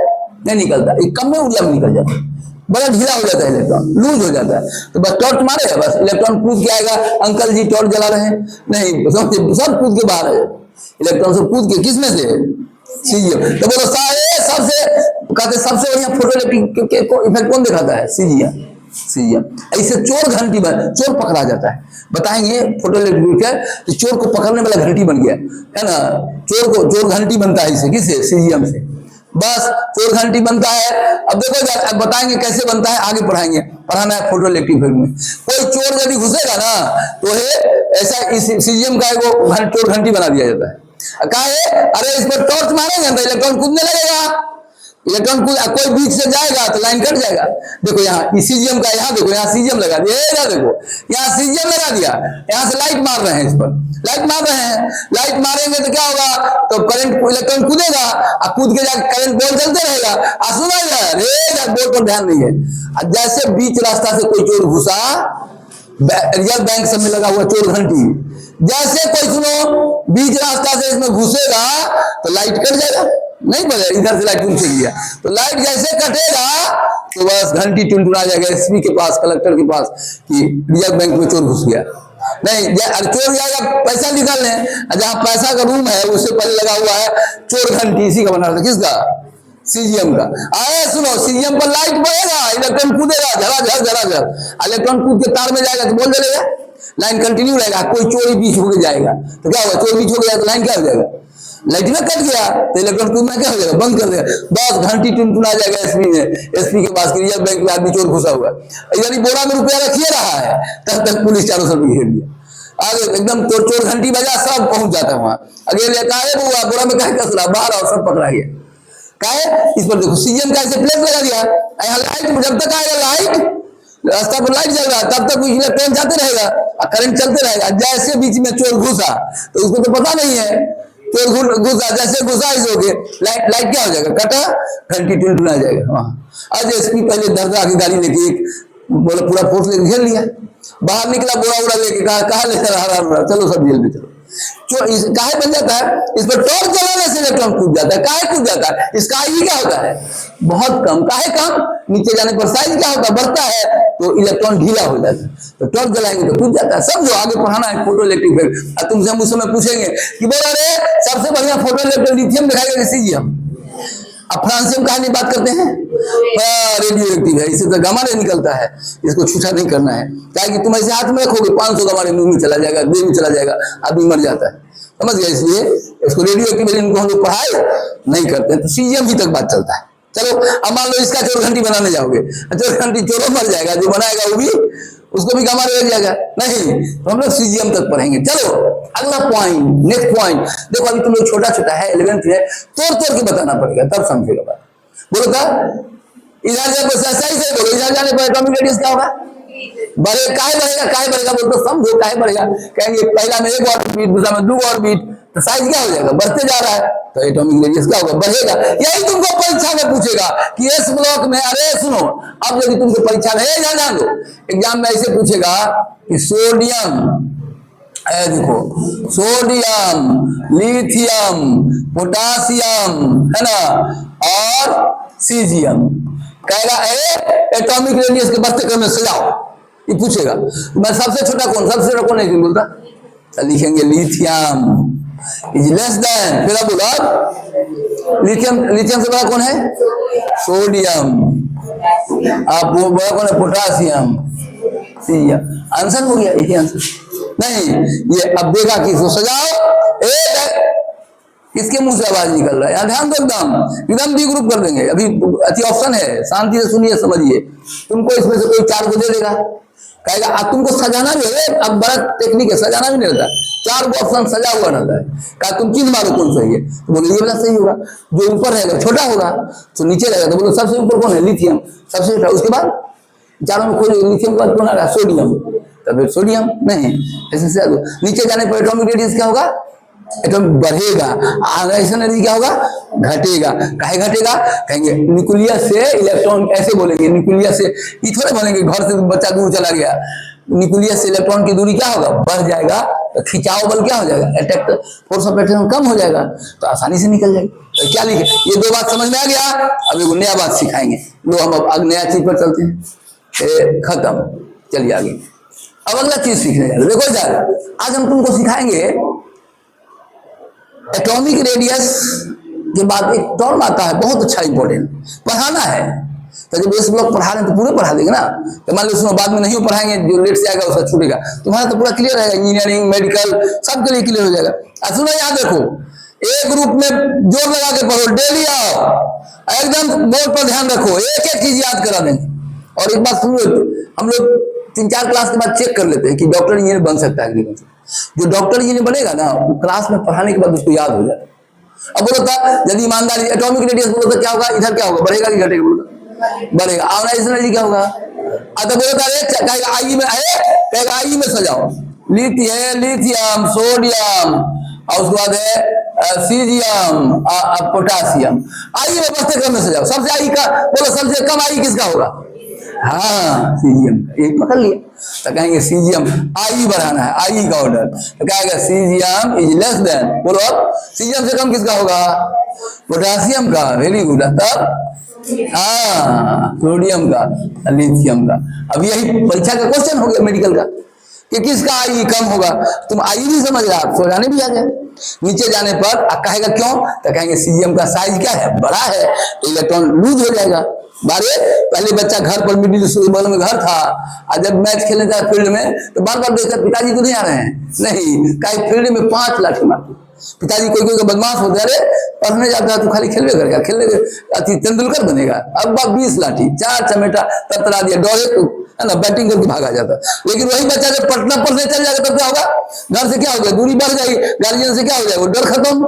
नहीं निकलता, ये कम में ऊर्जा में निकल जाता है, बड़ा ढीला हो जाता है, इलेक्ट्रॉन लूज हो जाता है। तो बस टॉर्च मारेगा, बस इलेक्ट्रॉन कूद के आएगा। अंकल जी टॉर्च जला रहे हैं, नहीं सब कूद के बाहर है, इलेक्ट्रॉन सब कूद के, किसमें से, सीजियम। तो बोलो सारे सबसे कहते सबसे बढ़िया फोटोइलेक्ट्रिक इफेक्ट कौन दिखाता है, सीजियम। सीजियम। ऐसे चोर घंटी चोर पकड़ा जाता है, बताएंगे फोटोइलेक्ट्रिक तो चोर को पकड़ने वाला घंटी बन गया है ना, चोर घंटी बनता है इसे, किससे, सीजियम से। बस चोर घंटी बनता है। अब देखो अब बताएंगे कैसे बनता है, आगे पढ़ाना है फोटोइलेक्ट्रिक इफेक्ट में। कोई चोर यदि घुसेगा ना तो ऐसा इस सीजियम का वो चोर घंटी बना दिया जाता है। कहा है अरे इस पर टॉर्च मारेंगे तो इलेक्ट्रॉन कूदने लगेगा, इलेक्ट्रॉन कोई बीच से जाएगा तो लाइन कट जाएगा। देखो यहाँ सीजियम का, यहाँ देखो यहाँ सीजियम लगा दिया, देखो यहाँ सीजियम लगा दिया, यहाँ से लाइट मार रहे हैं, इस पर लाइट मार रहे हैं। लाइट मारेंगे तो क्या होगा, तो करंट, इलेक्ट्रॉन कूदेगा और कूद के जाकर करंट बॉल चलते रहेगा। सुना यार बोर्ड पर ध्यान नहीं है। जैसे बीच रास्ता से कोई चोर घुसा, रिजर्व बैंक सब में लगा हुआ चोर घंटी, जैसे कोई सुनो बीच रास्ता से इसमें घुसेगा तो लाइट कट जाएगा, नहीं पता इधर से लाइट से गया तो लाइट जैसे कटेगा तो बस घंटी टुनटुना जाएगा एसपी के पास, कलेक्टर के पास कि रिजर्व बैंक में चोर घुस गया। नहीं चोर जाएगा पैसा निकालने, जहां पैसा का रूम है उससे पहले लगा हुआ है चोर घंटी, इसी का बना था, किसका, सीजियम का। आए सुनो, सीजियम पर लाइट बढ़ेगा, इलेक्ट्रॉन कूदेगा झराझर, इलेक्ट्रॉन कूद के तार में जाएगा तो बोल देगा, लाइन कंटिन्यू रहेगा। कोई चोरी बीच होकर जाएगा तो क्या होगा, चोर बीच हो गया तो लाइन क्या हो जाएगा, लाइट में कट गया तो इलेक्ट्रॉन कूदना क्या हो जाएगा, बंद कर देगा, बस घंटी टुनटुना जाएगा एसपी में, एसपी के पास रिजर्व बैंक में आदमी चोर घुसा हुआ यानी बोरा में रुपया रखिए रहा है, तब तक पुलिस चारों तरफ घेर लिया, आगे एकदम चोर घंटी बजा, सब पहुंच जाता है वहां। अगले कहा है बुआ बोरा में कहा कस रहा, बाहर आओ, सब पकड़ा गया। कहा इस पर देखो सीजियम का ऐसे प्लेट लगा दिया, यहाँ लाइट जब तक आएगा, लाइट रास्ता पर लाइट जल रहा है तब तक इलेक्ट्रॉन जाते रहेगा और करंट चलते रहेगा। जैसे बीच में चोर घुसा तो उसको तो पता नहीं है, चोर घुसा, जैसे घुसा इस होके लाइट क्या हो जाएगा, कटा, घंटी टुनटुना जाएगा वहां। आज एसपी पहले धरधा की गाड़ी लेके एक बोला पूरा फोर्स लेके घेर लिया, बाहर निकला बोरा उड़ा लेके, कहा ले रहा, चलो सब जेल में चलो। काहे बन जाता है, इस पर टॉर्च जलाने से इलेक्ट्रॉन कूद जाता है। काहे कूद जाता है, इसका आई क्या होता है, बहुत कम। काहे कम, नीचे जाने पर साइज क्या होता है, बढ़ता है तो इलेक्ट्रॉन ढीला हो जाता है, तो टॉर्च जलाएंगे तो कूद जाता है। सब जो आगे पढ़ाना है फोटोइलेक्ट्रिक इफेक्ट, तुमसे हम उस समय पूछेंगे कि बोला रे सबसे बढ़िया फोटोइलेक्ट्रिक लिथियम दिखाएगा सीजियम। अब फ्रांसियम कहा नहीं बात करते हैं, रेडियो एक्टिव है, इससे तो गामा रे निकलता है, इसको छूटा नहीं करना है। क्या कि तुम ऐसे हाथ में रखोगे 500 गामा रे मुंह में चला जाएगा, देह में चला जाएगा, आदमी मर जाता है, समझ गया। इसलिए इसको रेडियो एक्टिव इनको हम लोग पढ़ाई नहीं करते हैं, तो सीजियम ही तक बात चलता है। चलो अब मान लो इसका चोर घंटी बनाने जाओगे, चोर घंटी चोरों मर जाएगा, जो बनाएगा वो भी, उसको भी गामा रे लग जाएगा, नहीं तो हम लोग सीजियम तक पढ़ेंगे। चलो अगला पॉइंट, नेक्स्ट पॉइंट देखो, अभी तुम लोग छोटा छोटा है, 11th है, तोड़ के बताना पड़ेगा तब समझेगा बात। बोलो था इधर जब सही से बोलो, इधर जाने पर एटॉमिक रेडियस क्या होगा, बढ़े, काहे बढ़ेगा बोल तो समझो, काहे बढ़ेगा, कहेंगे पहला में 1 ऑर्बिट, दूसरा में 2 ऑर्बिट, तो साइज क्या हो जाएगा, बढ़ते जा रहा है, तो एटॉमिक रेडियस क्या होगा, बढ़ेगा। यही तुमको परीक्षा में पूछेगा कि एस ब्लॉक में, अरे सुनो अब यदि तुमको परीक्षा में जान लो, एग्जाम में ऐसे पूछेगा कि सोडियम, देखो सोडियम, लिथियम, पोटासियम है ना, और सीजियम, कहेगा एटॉमिक रेडियस के बढ़ते क्रम में सजाओ, ये पूछेगा। मैं सबसे छोटा कौन नहीं बोलता, तो लिखेंगे लिथियम इज लेस देन, फिर बोला लिथियम से बड़ा कौन है, सोडियम, आप वो बड़ा कौन है, पोटासियम, सीजियम। आंसर हो गया, यही आंसर नहीं, ये अब देखा कि इसको सजाओ, किसके मुंह से आवाज निकल रहा है, यहाँ ध्यान दो, एकदम डी ग्रुप कर देंगे। अभी अति ऑप्शन है, शांति से सुनिए समझिए, तुमको इसमें से कोई 4 को दे देगा, कहेगा अब तुमको सजाना भी है, अब बड़ा टेक्निक है, सजाना भी नहीं रहता, 4 को ऑप्शन सजा हुआ रहता है, कहा तुम चिन्ह मारो कौन सही है, तो बोलो ये वाला सही होगा, जो ऊपर रहेगा छोटा होगा तो नीचे रहेगा, तो बोलो सबसे ऊपर कौन है, लिथियम, सबसे छोटा, उसके बाद चारों में कोई लिथियम के बाद कौन आ रहा है, सोडियम, तो फिर सोडियम नहीं, ऐसे नीचे जाने पर एटॉमिक रेडियस क्या होगा, एटम बढ़ेगा, ऐसा एनर्जी क्या होगा, घटेगा। काहे घटेगा, कहेंगे न्यूक्लियस से इलेक्ट्रॉन, ऐसे बोलेंगे न्यूक्लियस से, ये थोड़े बोलेंगे घर से बच्चा दूर चला गया, न्यूक्लियस से इलेक्ट्रॉन की दूरी क्या होगा, बढ़ जाएगा, तो खिंचाव बल क्या हो जाएगा, अट्रैक्ट फोर्स ऑफ अट्रैक्शन कम हो जाएगा, तो आसानी से निकल जाएगी। तो क्या लिखे, ये दो बात समझ में आ गया। अब एक नया बात सिखाएंगे, लो हम अब नया चीज पर चलते हैं। खत्म, चलिए आगे। अब अगला चीज सीखने जा रहे, देखो यार, आज हम तुमको सिखाएंगे एटॉमिक रेडियस के बाद एक टर्म आता है बहुत अच्छा इंपॉर्टेंट, पढ़ाना है। तो जब इस ब्लॉक पढ़ा रहे हैं तो पूरे पढ़ा देंगे ना, तो मान लो उसमें बाद में नहीं पढ़ाएंगे, जो लेट से आएगा उसका छूटेगा, तुम्हारा तो पूरा क्लियर रहेगा, इंजीनियरिंग मेडिकल सबके लिए क्लियर हो जाएगा। सुनो याद रखो, एक ग्रुप में जोर लगा के पढ़ो, डेली आओ, एकदम बोर्ड पर ध्यान रखो, एक एक चीज याद करा देंगे। और एक बात सुनो, हम लोग 3-4 क्लास के बाद चेक कर लेते हैं कि डॉक्टर इंजीनियर बन सकता है कि नहीं बन सकता। जो डॉक्टर इंजीनियर बनेगा ना, वो क्लास में पढ़ाने के बाद उसको याद हो जाता है। अब बोलो था यदि ईमानदारी, एटॉमिक रेडियस बोलो तो क्या होगा, इधर क्या होगा, बढ़ेगा कि घटेगा, बोलो बढ़ेगा। आयोनाइजेशन एनर्जी क्या होगा, तो बोलो कहेगा आई में है, कहेगा आई में सजाओ, लिथियम, सोडियम, और उसके बाद है सीजियम, पोटासियम, आई में बढ़ते क्रम में सजाओ। सबसे आई का बोलो, सबसे कम आई किसका होगा, हाँ सीजियम, एक पकड़ लिया। तो कहेंगे सीजियम, आई बढ़ाना है, आई का ऑर्डर, तो कहेगा सीजियम इज लेस देन, बोलो अब सीजियम से कम किसका होगा, पोटासियम का, वेरी गुड, तब हाँ सोडियम का, लिथियम का। अब यही परीक्षा का क्वेश्चन हो गया मेडिकल का कि किसका आई कम होगा। तुम आई भी समझ रहे, आप सोजाने भी आ गए, नीचे जाने पर कहेगा क्यों, तो कहेंगे सीजियम का साइज क्या है, बड़ा है, तो इलेक्ट्रॉन लूज हो जाएगा। बारे पहले बच्चा घर पर मिडिल स्कूल बगल में घर था, और जब मैच खेलने जाता फील्ड में तो बार बार देखता पिताजी को नहीं आ रहे हैं, नहीं, कहीं फील्ड में 5 लाठी मारते, पिताजी कोई कोई बदमाश होता है, अरे पढ़ने जाता है तो खाली खेलवे करेगा, खेलने अति तेंदुलकर बनेगा, अब 20 लाठी 4 चमेटा ततरा दिया, डोरे है ना, बैटिंग करके भागा जाता। लेकिन वही बच्चा जब पटना पढ़ने चल जाएगा तब क्या होगा, घर से क्या हो गया, दूरी बढ़ जाएगी, गार्जियन से क्या हो जाएगा, डर खत्म,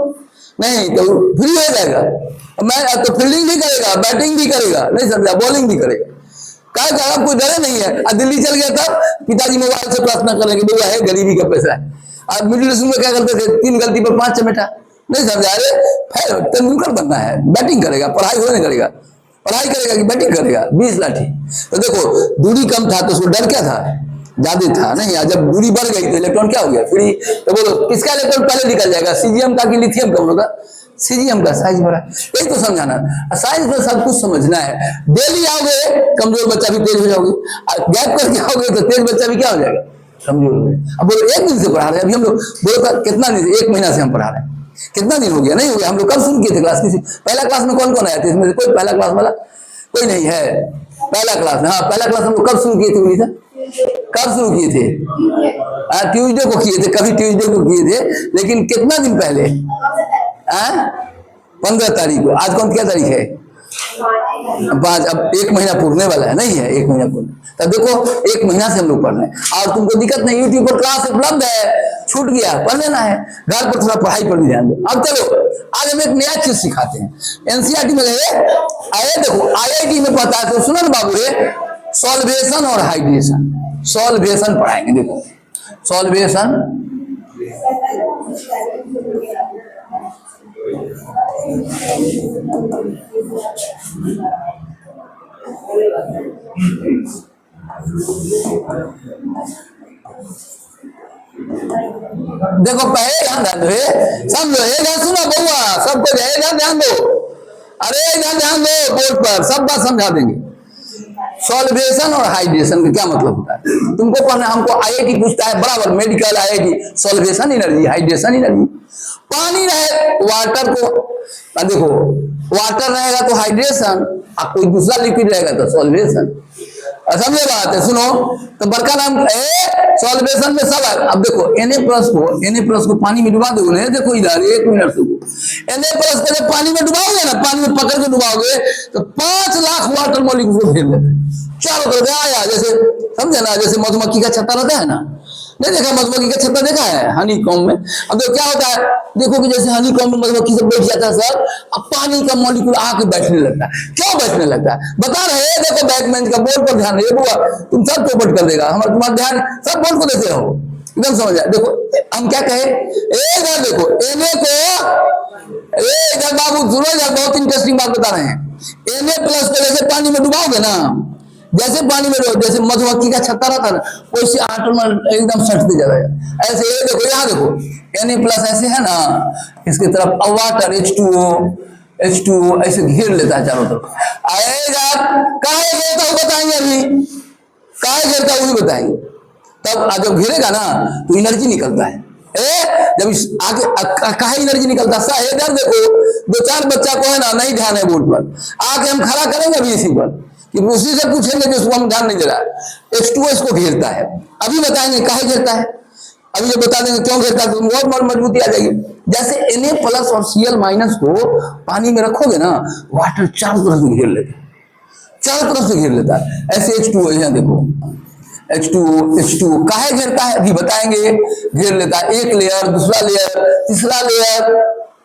नहीं तो फ्री हो जाएगा। मैं तो फील्डिंग भी करेगा, बैटिंग भी करेगा, नहीं समझा, बॉलिंग भी करेगा, क्या कोई डरे नहीं है। दिल्ली चल गया तब पिताजी मोबाइल से प्रार्थना करेंगे, भैया है गरीबी का पैसा है। अब मिडिल स्कूल में क्या करते थे, 3 गलती पर 5 चमेटा, नहीं समझा, अरे तेंदुलकर बनना है, बैटिंग करेगा, पढ़ाई हो नहीं करेगा, पढ़ाई करेगा कि बैटिंग करेगा, 20 लाठी। तो देखो दूरी कम था तो उसको डर क्या था, ज्यादा था, नहीं, जब दूरी बढ़ गई तो इलेक्ट्रॉन क्या हो गया, फ्री। तो बोलो किसका इलेक्ट्रॉन पहले निकल जाएगा, सीजियम का कि लिथियम का, होगा सीजियम का, साइज बड़ा, यही तो समझाना, साइज में सब कुछ समझना है। डेली आओगे कमजोर बच्चा भी तेज हो जाओगे, गैप करके आओगे तो तेज बच्चा भी क्या हो जाएगा, कमजोर हो जाएगा। अब बोलो 1 दिन से पढ़ा रहे हैं, अभी हम लोग बोलो कितना दिन से, 1 महीना से हम पढ़ा रहे हैं, कितना दिन हो गया, नहीं हो गया, हम लोग कब शुरू किए थे क्लास, किसी पहला क्लास में कौन कौन आया था, इसमें कोई पहला क्लास वाला कोई नहीं है, पहला क्लास में, हाँ पहला क्लास हम लोग कब शुरू किए थे, उन्हीं था कब शुरू किए थे, ट्यूजडे को किए थे, कभी ट्यूजडे को किए थे, लेकिन कितना दिन पहले, 15 तारीख को, आज कौन क्या तारीख है, 5, अब 1 महीना पूरने वाला है, नहीं है 1 महीना पूरने, तब देखो 1 महीना से हम लोग पढ़ रहे हैं, और तुमको दिक्कत नहीं, यूट्यूब पर क्लास उपलब्ध है, छूट गया पढ़ लेना है, घर पर थोड़ा पढ़ाई पर भी ध्यान दो। अब चलो आज हम एक नया चीज सिखाते हैं, एनसीईआरटी में गए, आए देखो आईआईटी में पढ़ता है, तो सुनो ना बाबू रे, सॉल्वेशन और हाइड्रेशन, सॉल्वेशन पढ़ाएंगे, देखो सॉल्वेशन, देखो पहले ध्यान दो, समझो, सुनो बउआ सबको ध्यान दो, अरे ध्यान दो, बोर्ड पर सब बात समझा देंगे। सॉल्वेशन और हाइड्रेशन का क्या मतलब होता है, तुमको पढ़ना, हमको आईआईटी पूछता है बराबर, medical IIT, solvation energy, hydration energy, पानी रहे वाटर को, देखो वाटर रहेगा तो हाइड्रेशन, और कोई दूसरा लिक्विड रहेगा तो सॉल्वेशन, समझे बात है, सुनो तो बड़का नाम सॉल्वेशन में सब है। अब देखो Na+ को पानी में डुबा दोगे, देखो इधर 1 मिनट से, Na+ को जब पानी में डुबाओगे ना, पानी में पकड़ के डुबाओगे तो 5 लाख वाटर मॉलिक्यूल को घेर लेते हैं चारों तरफ, आया जैसे, समझे ना, जैसे मधुमक्खी का छत्ता रहता है ना, नहीं देखा मधुमक्खी का छत्ता, देखा है हनी कॉम्ब में। अब तो क्या होता है, देखो कि जैसे हनी कॉम्ब में मधुमक्खी सब बैठ जाता है सर, अब पानी का मॉलिक्यूल आके बैठने लगता है, क्यों बैठने लगता है बता रहे, देखो बैकबेंच का बोर्ड पर ध्यान रहे बुआ, तुम सब चौपट कर देगा, हमारा तुम्हारा ध्यान सब बोर्ड को देते हो, एकदम समझ आया। देखो हम क्या कहे, इधर देखो Na को, इधर बाबू सुनो यार, बहुत इंटरेस्टिंग बात बता रहे हैं। Na प्लस को जैसे पानी में डुबाओगे ना, जैसे पानी में जैसे मधुमक्खी का छत्ता रहता है ना, वैसे ऑटोमेटिक एकदम सटते जा रहा है। ऐसे ये देखो, यहाँ देखो Na प्लस ऐसे है ना, इसकी तरफ वाटर H2O ऐसे घेर लेता है चारों तरफ। आएगा काहे घेरता हूँ बताएंगे, अभी काहे घेरता हूँ भी बताएंगे। तब जब घेरेगा ना तो एनर्जी निकलता है। जब आगे काहे एनर्जी निकलता है, इधर देखो 2-4 बच्चा को है ना नहीं ध्यान है बोर्ड पर, आके हम खड़ा करेंगे अभी इसी पर कि उसी से पूछेंगे जिसको हम ध्यान नहीं दे रहा है। H2O इसको घेरता है, अभी बताएंगे काहे घेरता है, अभी जब बता देंगे क्यों घेरता है तो बहुत मजबूती आ जाएगी। जैसे Na प्लस और Cl माइनस को पानी में रखोगे ना, वाटर चारों तरफ से घेर लेता है, चारों तरफ से घेर लेता है। ऐसे H2O यहाँ देखो, H2O काहे घेरता है अभी बताएंगे। घेर लेता है, एक लेयर, दूसरा लेयर, तीसरा लेयर,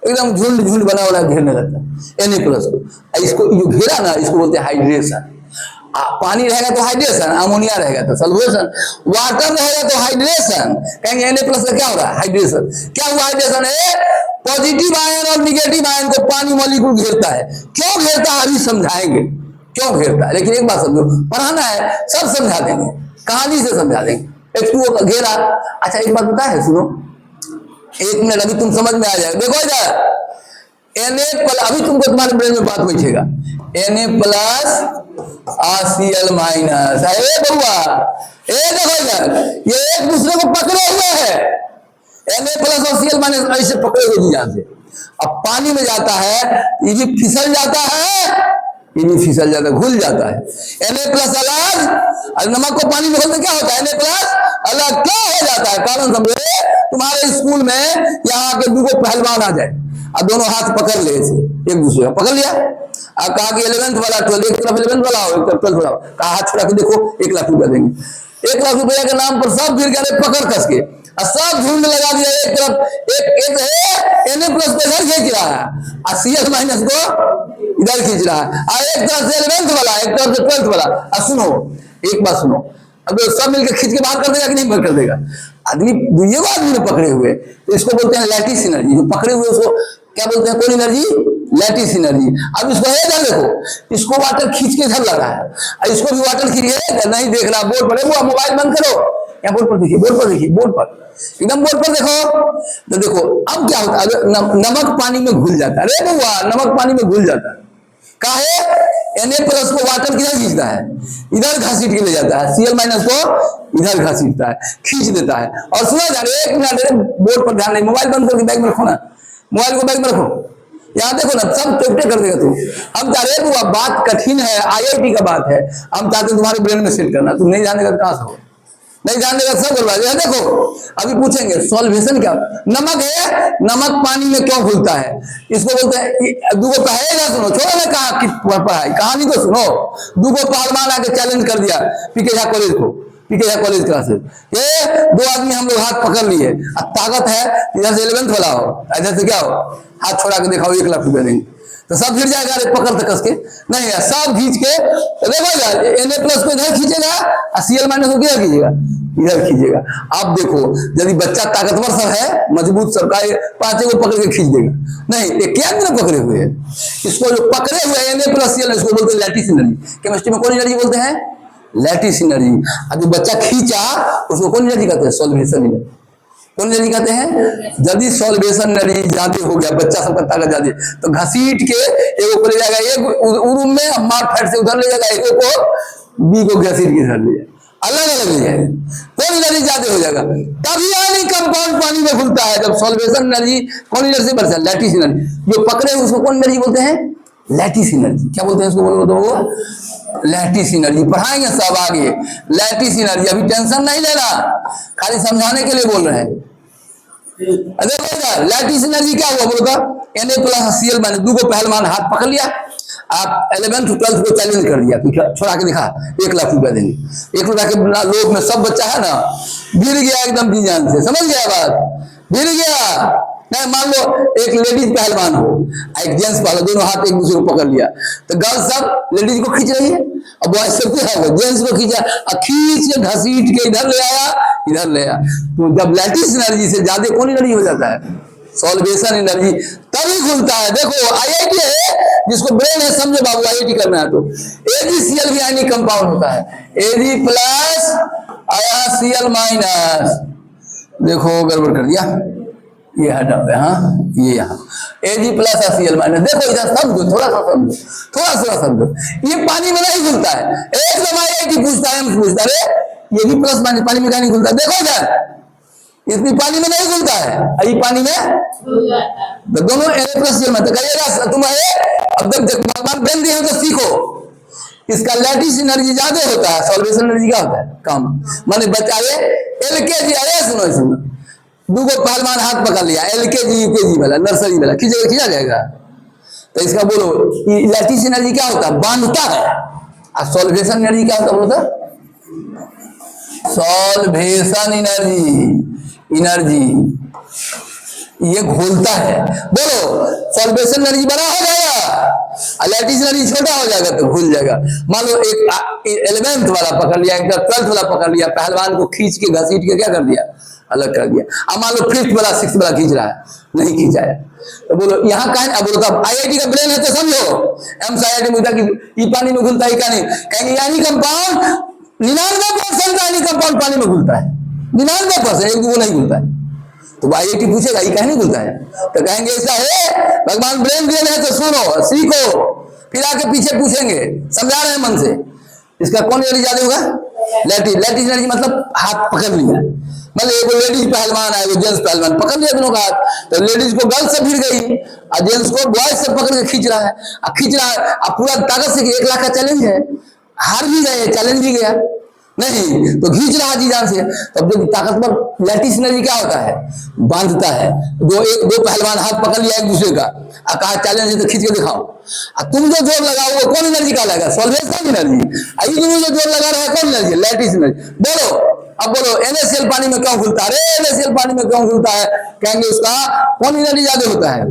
एकदम झुंड बना वाला घेरने लगता है Na प्लस को। इसको जो घेरा ना, इसको बोलते हैं हाइड्रेशन। पानी रहेगा तो हाइड्रेशन, अमोनिया रहेगा तो सल्फेशन, वाटर रहेगा तो हाइड्रेशन। कहेंगे Na प्लस का क्या हो रहा है, हाइड्रेशन। क्या हुआ हाइड्रेशन है, पॉजिटिव आयन और निगेटिव आयन को पानी मॉलिक्यूल घेरता है। क्यों घेरता है अभी समझाएंगे क्यों घेरता है, लेकिन एक बात समझो, पढ़ाना है सब समझा देंगे, कहानी से समझा देंगे। H2O का घेरा। अच्छा एक बात बता है, सुनो 1 मिनट, अभी तुम समझ में आ जाएगा। देखो इधर Na प्लस, अभी तुमको तुम्हारे ब्रेन में बात बैठेगा। Na प्लस Cl माइनस, अरे बउआ देखो इधर, ये एक दूसरे को पकड़े हुए है। Na प्लस और Cl माइनस ऐसे पकड़े हुए यहाँ से, अब पानी में जाता है ये भी फिसल जाता है, ये भी फिसल जाता है, घुल जाता है। Na प्लस अलग, नमक को पानी में घोलते क्या होता है, Na प्लस अलग क्या हो जाता है। कारण समझे, तुम्हारे स्कूल में यहाँ के 2 पहलवान आ जाए और दोनों हाथ पकड़ ले, एक दूसरे को पकड़ लिया, और कहा कि 11th वाला 12, एक तरफ 11th वाला हो, एक तरफ 12th वाला हो, कहा हाथ छुड़ा के देखो 1 लाख रुपया देंगे। 1 लाख रुपया के नाम पर सब गिर गए पकड़ कस के, और सब झुंड लगा दिया। एक तरफ एक है Na प्लस को इधर खींच रहा है और Cl माइनस को इधर खींच रहा है, और एक तरफ से 11th वाला, एक तरफ से 12th वाला। और सुनो एक बात सुनो, अगर सब मिलकर खींच के बाहर कर देगा कि नहीं बाहर कर देगा, आदमी दुनिया को आदमी ने पकड़े हुए, तो इसको बोलते हैं लैटिस एनर्जी। जो पकड़े हुए उसको क्या बोलते हैं, कौन एनर्जी, लैटिस एनर्जी। अब इसको है इधर देखो, इसको वाटर खींच के इधर लगा है, और इसको भी वाटर खींच नहीं देख रहा, बोर्ड पर वो मोबाइल बंद करो, या बोर्ड पर देखिए, बोर्ड पर देखिए, बोर्ड पर एकदम बोर्ड पर देखो। तो देखो अब क्या होता है, नमक पानी में घुल जाता है। अरे बुआ नमक पानी में घुल जाता है, काहे, Na प्लस को वाटर किधर खींचता है, इधर घसीट के ले जाता है, Cl माइनस को इधर घसीटता है, खींच देता है। और सुना जा रहा है, 1 मिनट बोर्ड पर ध्यान नहीं, मोबाइल बंद करके बैग में रखो ना, मोबाइल को बैग में रखो, यहाँ देखो ना सब चौपटे कर देगा तू। हम चाह रहे बुआ बात कठिन है, IIT का बात है, हम चाहते तुम्हारे ब्रेन में सेट करना, तुम नहीं जानेगा कहां से हो, नहीं जानने का सब बर्बाद है। देखो अभी पूछेंगे सॉल्वेशन क्या, नमक है, नमक पानी में क्यों घुलता है, इसको बोलते हैं। 2 पढ़ाएगा, सुनो, छोड़ो ना कहा कि पढ़ाई, कहानी तो सुनो। 2 पहलवान आके चैलेंज कर दिया पीके झा कॉलेज को, पीके झा कॉलेज क्लासेस। ये 2 आदमी हम लोग हाथ पकड़ लिए, अब ताकत है इधर से 11th वाला हो, इधर से क्या हो, हाथ छोड़ा के दिखाओ 1 लाख रुपया देंगे, तो सब गिर जाएगा। अरे पकड़ तक कस के नहीं है, सब खींच के देखो, Na प्लस को इधर खींचेगा और Cl माइनस को किधर खींचेगा, इधर खींचेगा। अब देखो यदि बच्चा ताकतवर सब है, मजबूत सब का 5 को पकड़ के खींच देगा, नहीं ये क्या दिन पकड़े हुए हैं। इसको जो पकड़े हुए Na प्लस Cl इसको बोलते हैं लैटिस एनर्जी। केमिस्ट्री में कौन एनर्जी बोलते हैं, लैटिस एनर्जी। और जो बच्चा खींचा उसको कौन एनर्जी कहते हैं, सॉल्वेशन एनर्जी। कौन एनर्जी कहते हैं, यदि सॉल्वेशन एनर्जी ज्यादा हो गया, बच्चा सबका ताकत ज्यादा, तो घसीट के एक को ले जाएगा, एक रूम में मार फैट से उधर ले जाएगा, एक को बी को घसीट के इधर ले जाएगा, अलग अलग ले जाएगा। कौन एनर्जी ज्यादा हो जाएगा, तभी यानी कंपाउंड पानी में घुलता है, जब सॉल्वेशन एनर्जी कौन एनर्जी बढ़ता है, लैटिस एनर्जी। जो पकड़े हुए उसको कौन एनर्जी बोलते हैं, लैटिस एनर्जी। क्या बोलते हैं उसको, बोलो तो लैटिस एनर्जी। पढ़ाएंगे सब आगे लैटिस एनर्जी, अभी टेंशन नहीं लेना, खाली समझाने के लिए बोल रहे हैं। लैटिस एनर्जी क्या हुआ बोलो तो, Na प्लस Cl माइनस, 2 पहलवान हाथ पकड़ लिया, आप 11th 12th को चैलेंज कर दिया, छोड़ा के दिखा 1 लाख रुपया देंगे। 1 रुपया के लोभ में सब बच्चा है ना गिर गया एकदम जी जान से, समझ गया बात, गिर गया नहीं, मान लो एक लेडीज पहलवान हो, एक जेंट्स पहलवान, दोनों हाथ एक दूसरे को पकड़ लिया, तो गर्ल्स सब लेडीज को खींच रही है, अब बॉयज सब क्या है, जेंट्स को खींचा, खींच के घसीट के इधर ले आया, इधर ले आया। तो जब लैटिस एनर्जी से ज्यादा कौन एनर्जी हो जाता है, सॉल्वेशन एनर्जी, तभी खुलता है। देखो आईआईटी है, जिसको ब्रेन है समझो बाबू, आईआईटी करना है तो AgCl भी आयनिक कंपाउंड होता है, Ag प्लस आया Cl माइनस, देखो गड़बड़ कर दिया, ये हटा हुआ, हाँ ये यहाँ Ag प्लस Cl माइनस, देखो इधर समझो, थोड़ा सा समझो, थोड़ा सा समझो, ये पानी में नहीं घुलता है, एकदम आईआईटी पूछता है, पूछता है ये भी प्लस माइनस पानी में क्या नहीं घुलता, देखो इधर इतनी पानी में नहीं घुलता है, ये पानी में तो दोनों Na+Cl में, तो कहिएगा तुम्हारे अब तक भगवान ब्रेन दिए तो सीखो, इसका लैटिस एनर्जी ज्यादा होता है, सॉल्वेशन एनर्जी क्या होता है कम, माने बचाए LKG आया, सुनो सुनो, दूगो पहलवान हाथ पकड़ लिया, LKG UKG वाला, नर्सरी वाला, खींचा जाएगा, तो इसका बोलो लैटिस एनर्जी क्या होता है, बांधता है, और सॉल्वेशन एनर्जी क्या होता बोलता, सॉल्वेशन एनर्जी ये घोलता है, बोलो सॉल्वेशन एनर्जी बड़ा हो जाएगा, लैटिस एनर्जी छोटा हो जाएगा तो घुल जाएगा। मान लो एक 11th वाला पकड़ लिया, एक 12th वाला पकड़ लिया, पहलवान को खींच के घसीट के क्या कर दिया, अलग कर दिया। अब मान लो 5th वाला 6th वाला खींच रहा है, नहीं खींचा है, तो बोलो यहाँ कहा, अब बोलो तब आईआईटी का ब्रेन है तो समझो, एम्स मुद्दा की ये पानी में घुलता है क्या नहीं, कहेंगे यानी कंपाउंड 99% यानी कंपाउंड पानी में घुलता है, 99%, एक वो नहीं घुलता है, तो आईआईटी पूछेगा ये कहीं नहीं घुलता है, तो कहेंगे ऐसा है, भगवान ब्रेन दिए है तो सुनो सीखो, फिर आके पीछे पूछेंगे, समझा रहे हैं मन से, इसका कौन एनर्जी ज्यादा होगा, लैटिस एनर्जी मतलब हाथ पकड़ लिया, मतलब एक लेडीज पहलवान है, वो जेंट्स पहलवान पकड़ लिया दोनों का हाथ, तो लेडीज को गर्ल से भिड़ गई और जेंट्स को बॉयज से पकड़ के खींच रहा है, अब पूरा ताकत से 1 लाख का चैलेंज है, हार भी गए, चैलेंज भी गया नहीं, तो खींच रहा जी जान से, तब जो ताकतवर लैटिस एनर्जी क्या होता है, बांधता है, दो पहलवान हाथ पकड़ लिया एक दूसरे का, कहा चैलेंज है तो खींच के दिखाओ, तुम जो जोर लगाओ कौन एनर्जी का लगा, सॉल्वेशन एनर्जी, जो जोर लगा रहा है कौन एनर्जी, लैटिस एनर्जी। बोलो अब बोलो NaCl पानी में क्यों घुलता है, NaCl पानी में क्यों घुलता है, कहेंगे उसका कौन एनर्जी ज्यादा होता है,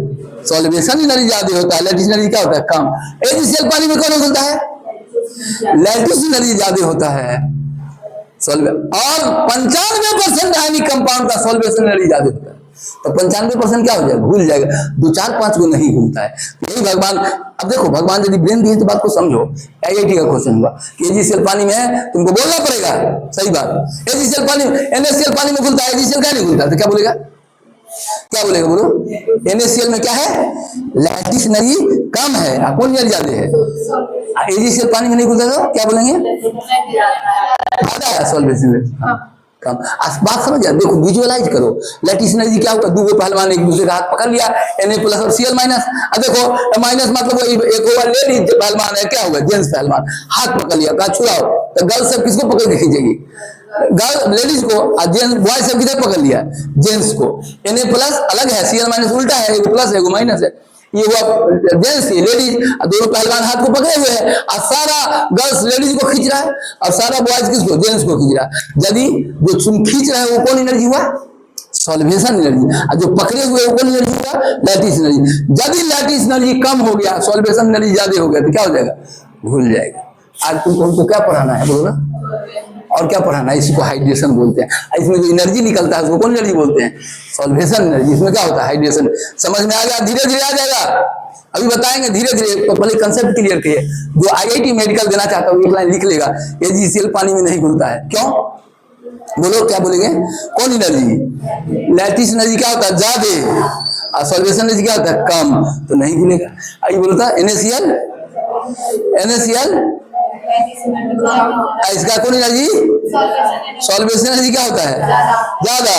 सॉल्वेशन एनर्जी ज्यादा होता है, लैटिस एनर्जी क्या होता है कम। AgCl पानी में कौन घुलता है, लैटिस एनर्जी ज्यादा होता है, और 95% आयनिक कंपाउंड का सॉल्वेशन एनर्जी ज्यादा होता है, तो 95% क्या हो जाएगा, भूल जाएगा, 2 4 5 को नहीं भूलता है। यही भगवान, अब देखो भगवान यदि ब्रेन दिए तो बात को समझो, आईआईटी का क्वेश्चन हुआ कि AgCl पानी में है, तुमको बोलना पड़ेगा सही बात, AgCl पानी NaCl पानी में घुलता है, AgCl क्या नहीं घुलता, तो क्या बोलेगा, क्या बोलेगा बोलो, NaCl में क्या है, लैटिस एनर्जी कम है, कौन एनर्जी ज्यादा है, AgCl पानी में नहीं घुलता तो क्या बोलेंगे, ज्यादा है सॉल्वेशन कम। बात समझ जाए, देखो विजुअलाइज करो, लैटिस एनर्जी क्या हुआ, दो पहलवान एक दूसरे का हाथ पकड़ लिया, Na+ और Cl माइनस, अब देखो माइनस मतलब एक हुआ लेडीज पहलवान है, क्या हुआ जेंट्स पहलवान हाथ पकड़ लिया, कहा छुड़ाओ, तो गर्ल सब किसको पकड़ के खींचेगी, गर्ल लेडीज को, जेंट्स बॉय सब किधर पकड़ लिया, जेंट्स को, Na+ अलग है, Cl माइनस उल्टा है, एगो प्लस है एगो माइनस है, ये हुआ जेंट्स की, लेडीज दोनों पहलवान हाथ को पकड़े हुए हैं, और सारा गर्ल्स लेडीज को खींच रहा है, और सारा बॉयज किसको, जेंट्स को खींच रहा है। यदि जो तुम खींच रहे हो वो कौन एनर्जी हुआ, सॉल्वेशन एनर्जी, और जो पकड़े हुए वो कौन एनर्जी हुआ, लैटिस एनर्जी। यदि लैटिस एनर्जी कम हो गया, सॉल्वेशन एनर्जी ज्यादा हो गया, तो क्या हो जाएगा, भूल जाएगा। आज तुमको क्या पढ़ाना है बोलो ना, और क्या पढ़ाना है, इसको हाइड्रेशन बोलते हैं, इसमें जो एनर्जी निकलता है उसको कौन एनर्जी बोलते हैं, सॉल्वेशन एनर्जी। इसमें क्या होता है, हाइड्रेशन। समझ में आ गया, धीरे धीरे आ जाएगा, अभी बताएंगे धीरे धीरे, तो पहले कंसेप्ट क्लियर किए। जो आईआईटी मेडिकल देना चाहता हूँ एक लाइन लिख लेगा, AgCl पानी में नहीं घुलता है, क्यों बोलो, क्या बोलेंगे, कौन एनर्जी, लैटिस एनर्जी क्या होता है ज्यादा, और सॉल्वेशन एनर्जी क्या होता है कम, तो नहीं घुलेगा। आइए बोलता NaCl इसका कौन एनर्जी, सॉल्वेशन एनर्जी क्या होता है ज्यादा,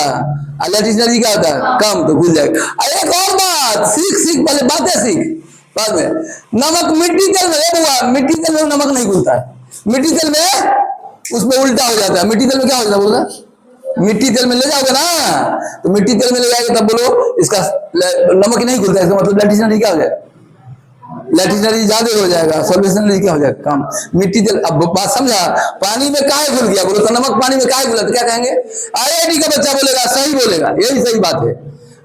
और लैटिस एनर्जी क्या होता है कम, तो भूल जाएगा। एक और बात सीख, पहले बातें सीख, बाद में नमक मिट्टी तेल में हुआ, मिट्टी तेल में नमक नहीं घुलता है, मिट्टी तेल में उसमें उल्टा हो जाता है, मिट्टी तेल में क्या हो जाता है बोला, मिट्टी तेल में ले जाओगे ना, तो मिट्टी तेल में ले जाएगा तब बोलो इसका नमक ही नहीं घुलता है, इसका मतलब लैटिस एनर्जी क्या हो जाएगा, लैटिस एनर्जी ज्यादा हो जाएगा, सॉल्वेशन एनर्जी क्या हो जाएगा कम। मिट्टी तेल, अब बात समझा, पानी में काहे घुल गया बोलो, तो नमक पानी में काहे घुला, तो क्या कहेंगे, आईआईटी का बच्चा बोलेगा, सही बोलेगा, यही सही बात है,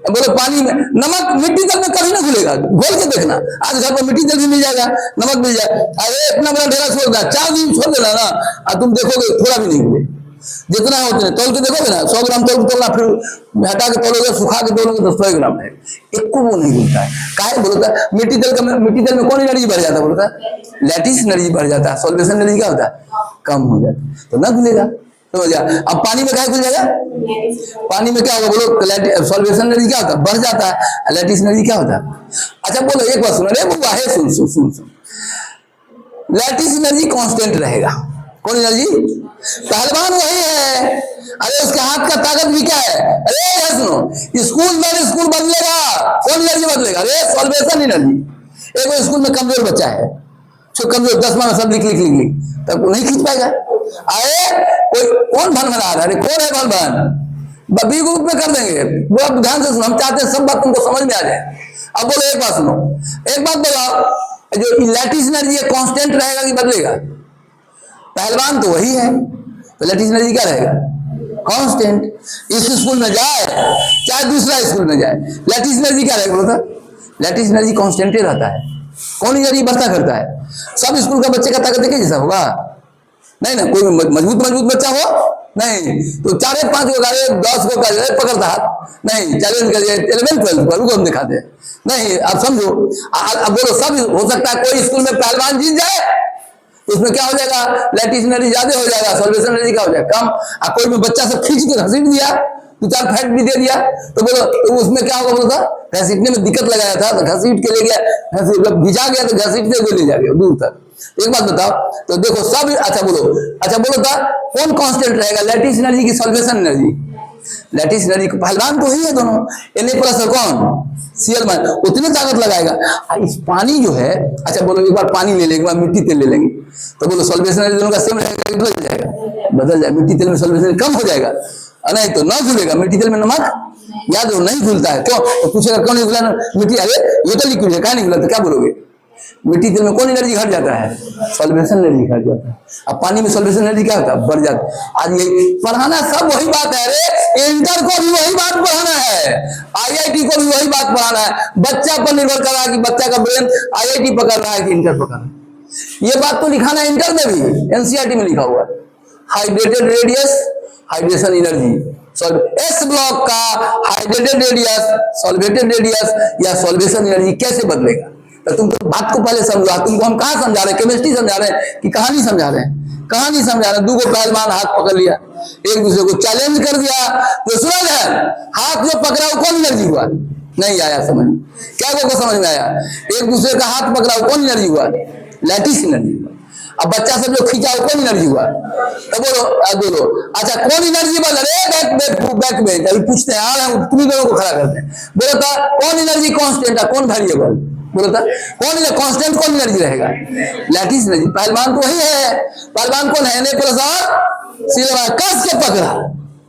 बोलो पानी में नमक मिट्टी तेल में कभी ना घुलेगा, घोल के देखना, आज घर पर मिट्टी तेल भी मिल जाएगा, नमक मिल जाए, अरे इतना बड़ा ढेरा छोड़ देना, 4 दिन छोड़ देना ना, और तुम देखोगे थोड़ा भी नहीं घुले, जितना है उतने तोल के देखोगे ना, 100 ग्राम तोल के तोलना, फिर हटा के तोलोगे, सुखा के तोलोगे तो 100 ग्राम है, एक को वो नहीं घुलता है। काहे बोलता है मिट्टी तेल में कौन एनर्जी बढ़ जाता है, बोलता है लैटिस एनर्जी बढ़ जाता है, सॉल्वेशन एनर्जी क्या होता है कम हो जाता है, तो ना घुलेगा, समझ गया। अब पानी में क्या खुल जाएगा, पानी में क्या होगा बोलो, सॉल्वेशन एनर्जी क्या होता है बढ़ जाता है, लैटिस एनर्जी क्या होता है। अच्छा बोलो एक बात सुनो, अरे वो है, सुन सुन सुन सुन, लैटिस एनर्जी कांस्टेंट रहेगा, कौन एनर्जी, पहलवान वही है, अरे उसके हाथ का ताकत भी क्या है, अरे सुनो स्कूल बदलेगा, कौन एनर्जी बदलेगा, अरे सॉल्वेशन एनर्जी। एक स्कूल में कमजोर बच्चा है, जो कमजोर 10 में सब लिख तब नहीं खींच पाएगा, अरे कोई कौन भन बना रहा है, कौन है भन बी ग्रुप में कर देंगे, वो आप ध्यान से सुनो, हम चाहते हैं सब बात तुमको समझ में आ जाए। अब बोलो एक बात सुनो, एक बात बताओ, जो लैटिस एनर्जी है कांस्टेंट रहेगा कि बदलेगा, पहलवान तो वही है, तो लैटिस एनर्जी क्या रहेगा कांस्टेंट। इस स्कूल में जाए चाहे दूसरा स्कूल में जाए, लैटिस एनर्जी क्या रहेगा बोलता, लैटिस एनर्जी कांस्टेंट रहता है, कौन एनर्जी बढ़ता करता है। सब स्कूल का बच्चे का ताकत एक जैसा होगा नहीं ना, कोई मजबूत बच्चा हो नहीं, तो 4-5 को गाड़े 10 को पकड़ता हाथ नहीं, चैलेंज करिए 11-12 को हम दिखाते नहीं। अब समझो, अब बोलो सब हो सकता है, कोई स्कूल में पहलवान जीत जाए तो उसमें क्या हो जाएगा, लैटिस एनर्जी ज्यादा हो जाएगा, सॉल्वेशन एनर्जी क्या हो जाएगा कम। अब कोई में बच्चा सब खींच के घसीट दिया, 2-4 फैट भी दे दिया, तो बोलो तो उसमें क्या होगा, बोलो घसीटने में दिक्कत लगाया था तो घसीट के ले गया, भिजा गया तो घसीटते हुए ले जा गया दूर तक। एक बात बताओ, तो देखो सब, अच्छा बोलो था कौन कांस्टेंट रहेगा, लैटिस एनर्जी की सॉल्वेशन एनर्जी, लैटिस एनर्जी पहलवान तो ही है दोनों, Na प्लस कौन Cl- उतने ताकत लगाएगा। इस पानी जो है, अच्छा बोलो एक बार पानी ले लेंगे, एक बार मिट्टी तेल ले लेंगे, तो बोलो सॉल्वेशन एनर्जी दोनों का सेम रहेगा, बदल जाएगा, बदल जाए, मिट्टी तेल में सॉल्वेशन कम हो जाएगा, नहीं तो ना घुलेगा, मिट्टी तेल में नमक याद हो नहीं घुलता है, क्यों तो पूछेगा क्यों नहीं घुला मिट्टी, अरे ये तो लिक्विड है क्या नहीं घुला, तो क्या बोलोगे मिट्टी तेल में कौन एनर्जी घट जाता है, सॉल्वेशन एनर्जी घट जाता है। अब पानी में सॉल्वेशन एनर्जी क्या होता है बढ़ जाता है। आज ये पढ़ाना सब वही बात है, अरे इंटर को भी वही बात पढ़ाना है, IIT को भी वही बात पढ़ाना है, बच्चा पर निर्भर कर रहा है कि बच्चा का ब्रेन IIT पकड़ रहा है कि इंटर पकड़ रहा है। ये बात तो लिखाना इंटर में भी NCERT में लिखा हुआ है, hydrated radius hydration energy, S block का हाइड्रेटेड रेडियस सॉल्वेटेड रेडियस या सॉल्वेशन एनर्जी कैसे बदलेगा। तो तुम तो बात को पहले समझो, तुमको हम कहाँ समझा रहे हैं, केमिस्ट्री समझा रहे हैं कि कहानी समझा रहे हैं, कहानी समझा रहे हैं। 2 पहलवान हाथ पकड़ लिया, एक दूसरे को चैलेंज कर दिया, तो सुना है हाथ जो पकड़ा वो कौन एनर्जी हुआ, नहीं आया समझ, क्या को समझ में आया, एक दूसरे का हाथ पकड़ा वो कौन एनर्जी हुआ, लैटिस एनर्जी हुआ। अब बच्चा सब जो खींचा वो कौन एनर्जी हुआ, तो बोलो अच्छा कौन एनर्जी बदल रहे, बैक में अभी पूछते हैं, आ तुम्ही दोनों को खड़ा करते हैं, बोलो था कौन एनर्जी कांस्टेंट है, कौन वेरिएबल, बोलो था कौन कांस्टेंट कौन एनर्जी रहेगा, लैटिस एनर्जी। पहलवान तो वही है, पहलवान कौन है, Na+, कस के पकड़ा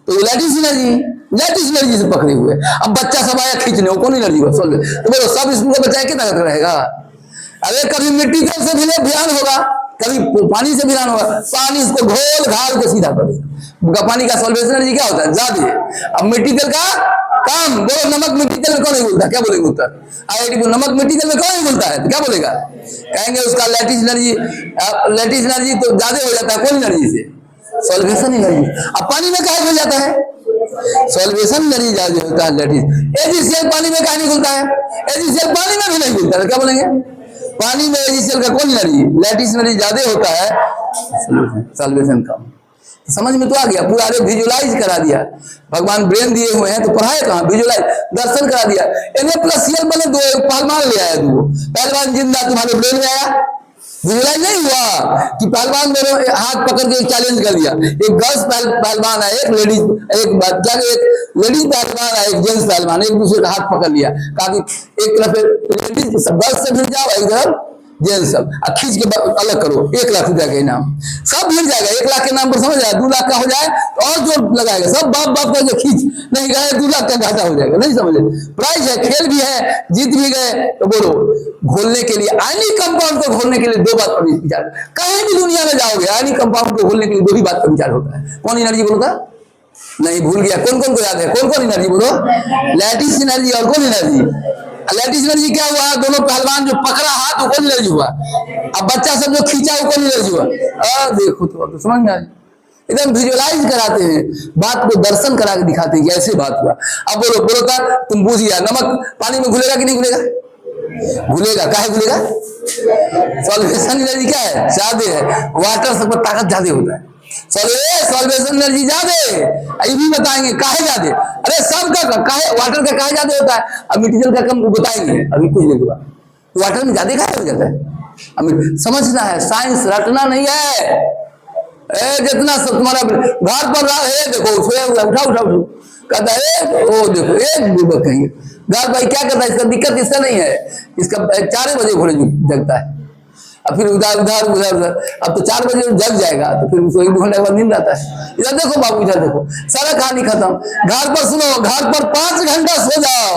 तो लैटिस एनर्जी से पकड़े हुए। अब बच्चा सब आया खींचने, वो कौन एनर्जी हुआ, तो बोलो सब स्कूल का बच्चा कितना रहेगा, अरे कभी मिट्टी तेल से भियान होगा, कभी पानी से भियान होगा, पानी इसको घोल घाल के सीधा कर देगा, पानी का सॉल्वेशन एनर्जी क्या होता है ज्यादा। अब मिट्टी तेल का काम, बोलो नमक मिट्टी तेल में कौन नहीं घुलता, क्या बोलेंगे उत्तर, IIT को नमक मिट्टी तेल में कौन नहीं घुलता है, तो क्या बोलेगा, कहेंगे उसका लैटिस एनर्जी तो ज्यादा हो जाता है, कौन एनर्जी से, सॉल्वेशन एनर्जी। अब पानी में क्या घुल जाता है, सॉल्वेशन एनर्जी ज्यादा होता है, लैटिस। AgCl पानी में क्या नहीं घुलता है, AgCl पानी में भी नहीं घुलता है, क्या बोलेंगे, पानी में AgCl का कौन एनर्जी, लैटिस एनर्जी ज्यादा होता है, सॉल्वेशन कम। समझ में तो आ गया, पूरा विजुलाइज करा दिया, भगवान ब्रेन दिए हुए हैं तो पढ़ाए कहां, विजुलाइज दर्शन करा दिया। Na+Cl बने 2 पहलवान ले आया, 2 पहलवान जिंदा तुम्हारे ब्रेन में आया, विजुलाइज नहीं हुआ कि पहलवान दोनों हाथ पकड़ के चैलेंज कर दिया, एक गर्ल्स पहलवान है, एक लेडीज, एक लेडीज पहलवान है, एक जेंट्स पहलवान, एक दूसरे का हाथ पकड़ लिया, कहा कि एक तरफ लेडीज गर्ल्स से भिड़ जाओ, एक तरफ जेल सब खींच के अलग करो, 1 लाख रुपया के इनाम, सब मिल जाएगा। 1 लाख के नाम पर समझ जाए 2 लाख का हो जाए तो और जोर लगाएगा, सब बाप का जो खींच नहीं गए 2 लाख का घाटा हो जाएगा, नहीं समझे, प्राइज है, खेल भी है, जीत भी गए। तो बोलो घोलने के लिए आयनिक कंपाउंड को घोलने के लिए 2 बात पर विचार, कहीं भी दुनिया में जाओगे आयनिक कंपाउंड को घोलने के लिए 2 ही बात पर विचार होता है, कौन एनर्जी बोलता, नहीं, भूल गया। कौन कौन को याद है? कौन कौन एनर्जी बोलो? लैटिस एनर्जी और कौन एनर्जी? लैटिस एनर्जी क्या हुआ? दोनों पहलवान जो पकड़ा हाथ वो कौन एनर्जी हुआ? अब बच्चा सब जो खींचा वो कौन एनर्जी हुआ? देखो तो अब तो समझ में आए। एकदम विजुअलाइज कराते हैं, बात को दर्शन करा के दिखाते हैं कि ऐसे बात हुआ। अब बोलो बोलो था, तुम पूछ लिया नमक पानी में घुलेगा कि नहीं घुलेगा? घुलेगा। काहे घुलेगा? सॉल्वेशन एनर्जी क्या है? ज्यादा है। वाटर सब पर ताकत ज्यादा होता है। सॉल्वेशन एनर्जी ज्यादा, ये भी बताएंगे काहे ज्यादा। अरे सबका काहे, वाटर का काहे ज्यादा होता है, अब मटेरियल का कम बताएंगे अभी कुछ देर के बाद। वाटर में ज्यादा काहे हो जाता है, अब समझना है, साइंस रटना नहीं है। जितना सब तुम्हारा घर पर है, देखो उठा उठा उठा कहता है, ओ देखो एक बुबक कहिए घर भाई क्या करता है, इसका दिक्कत इसका नहीं है, इसका 4 बजे घोड़े जगता है, अब फिर उधर उधर उधर उधर, अब तो 4 बजे जग जाएगा तो फिर उसको 1-2 घंटे के बाद नींद आता है। इधर देखो बाबू, इधर देखो, सारा कहानी खत्म। घर पर सुनो, घर पर 5 घंटा सो जाओ,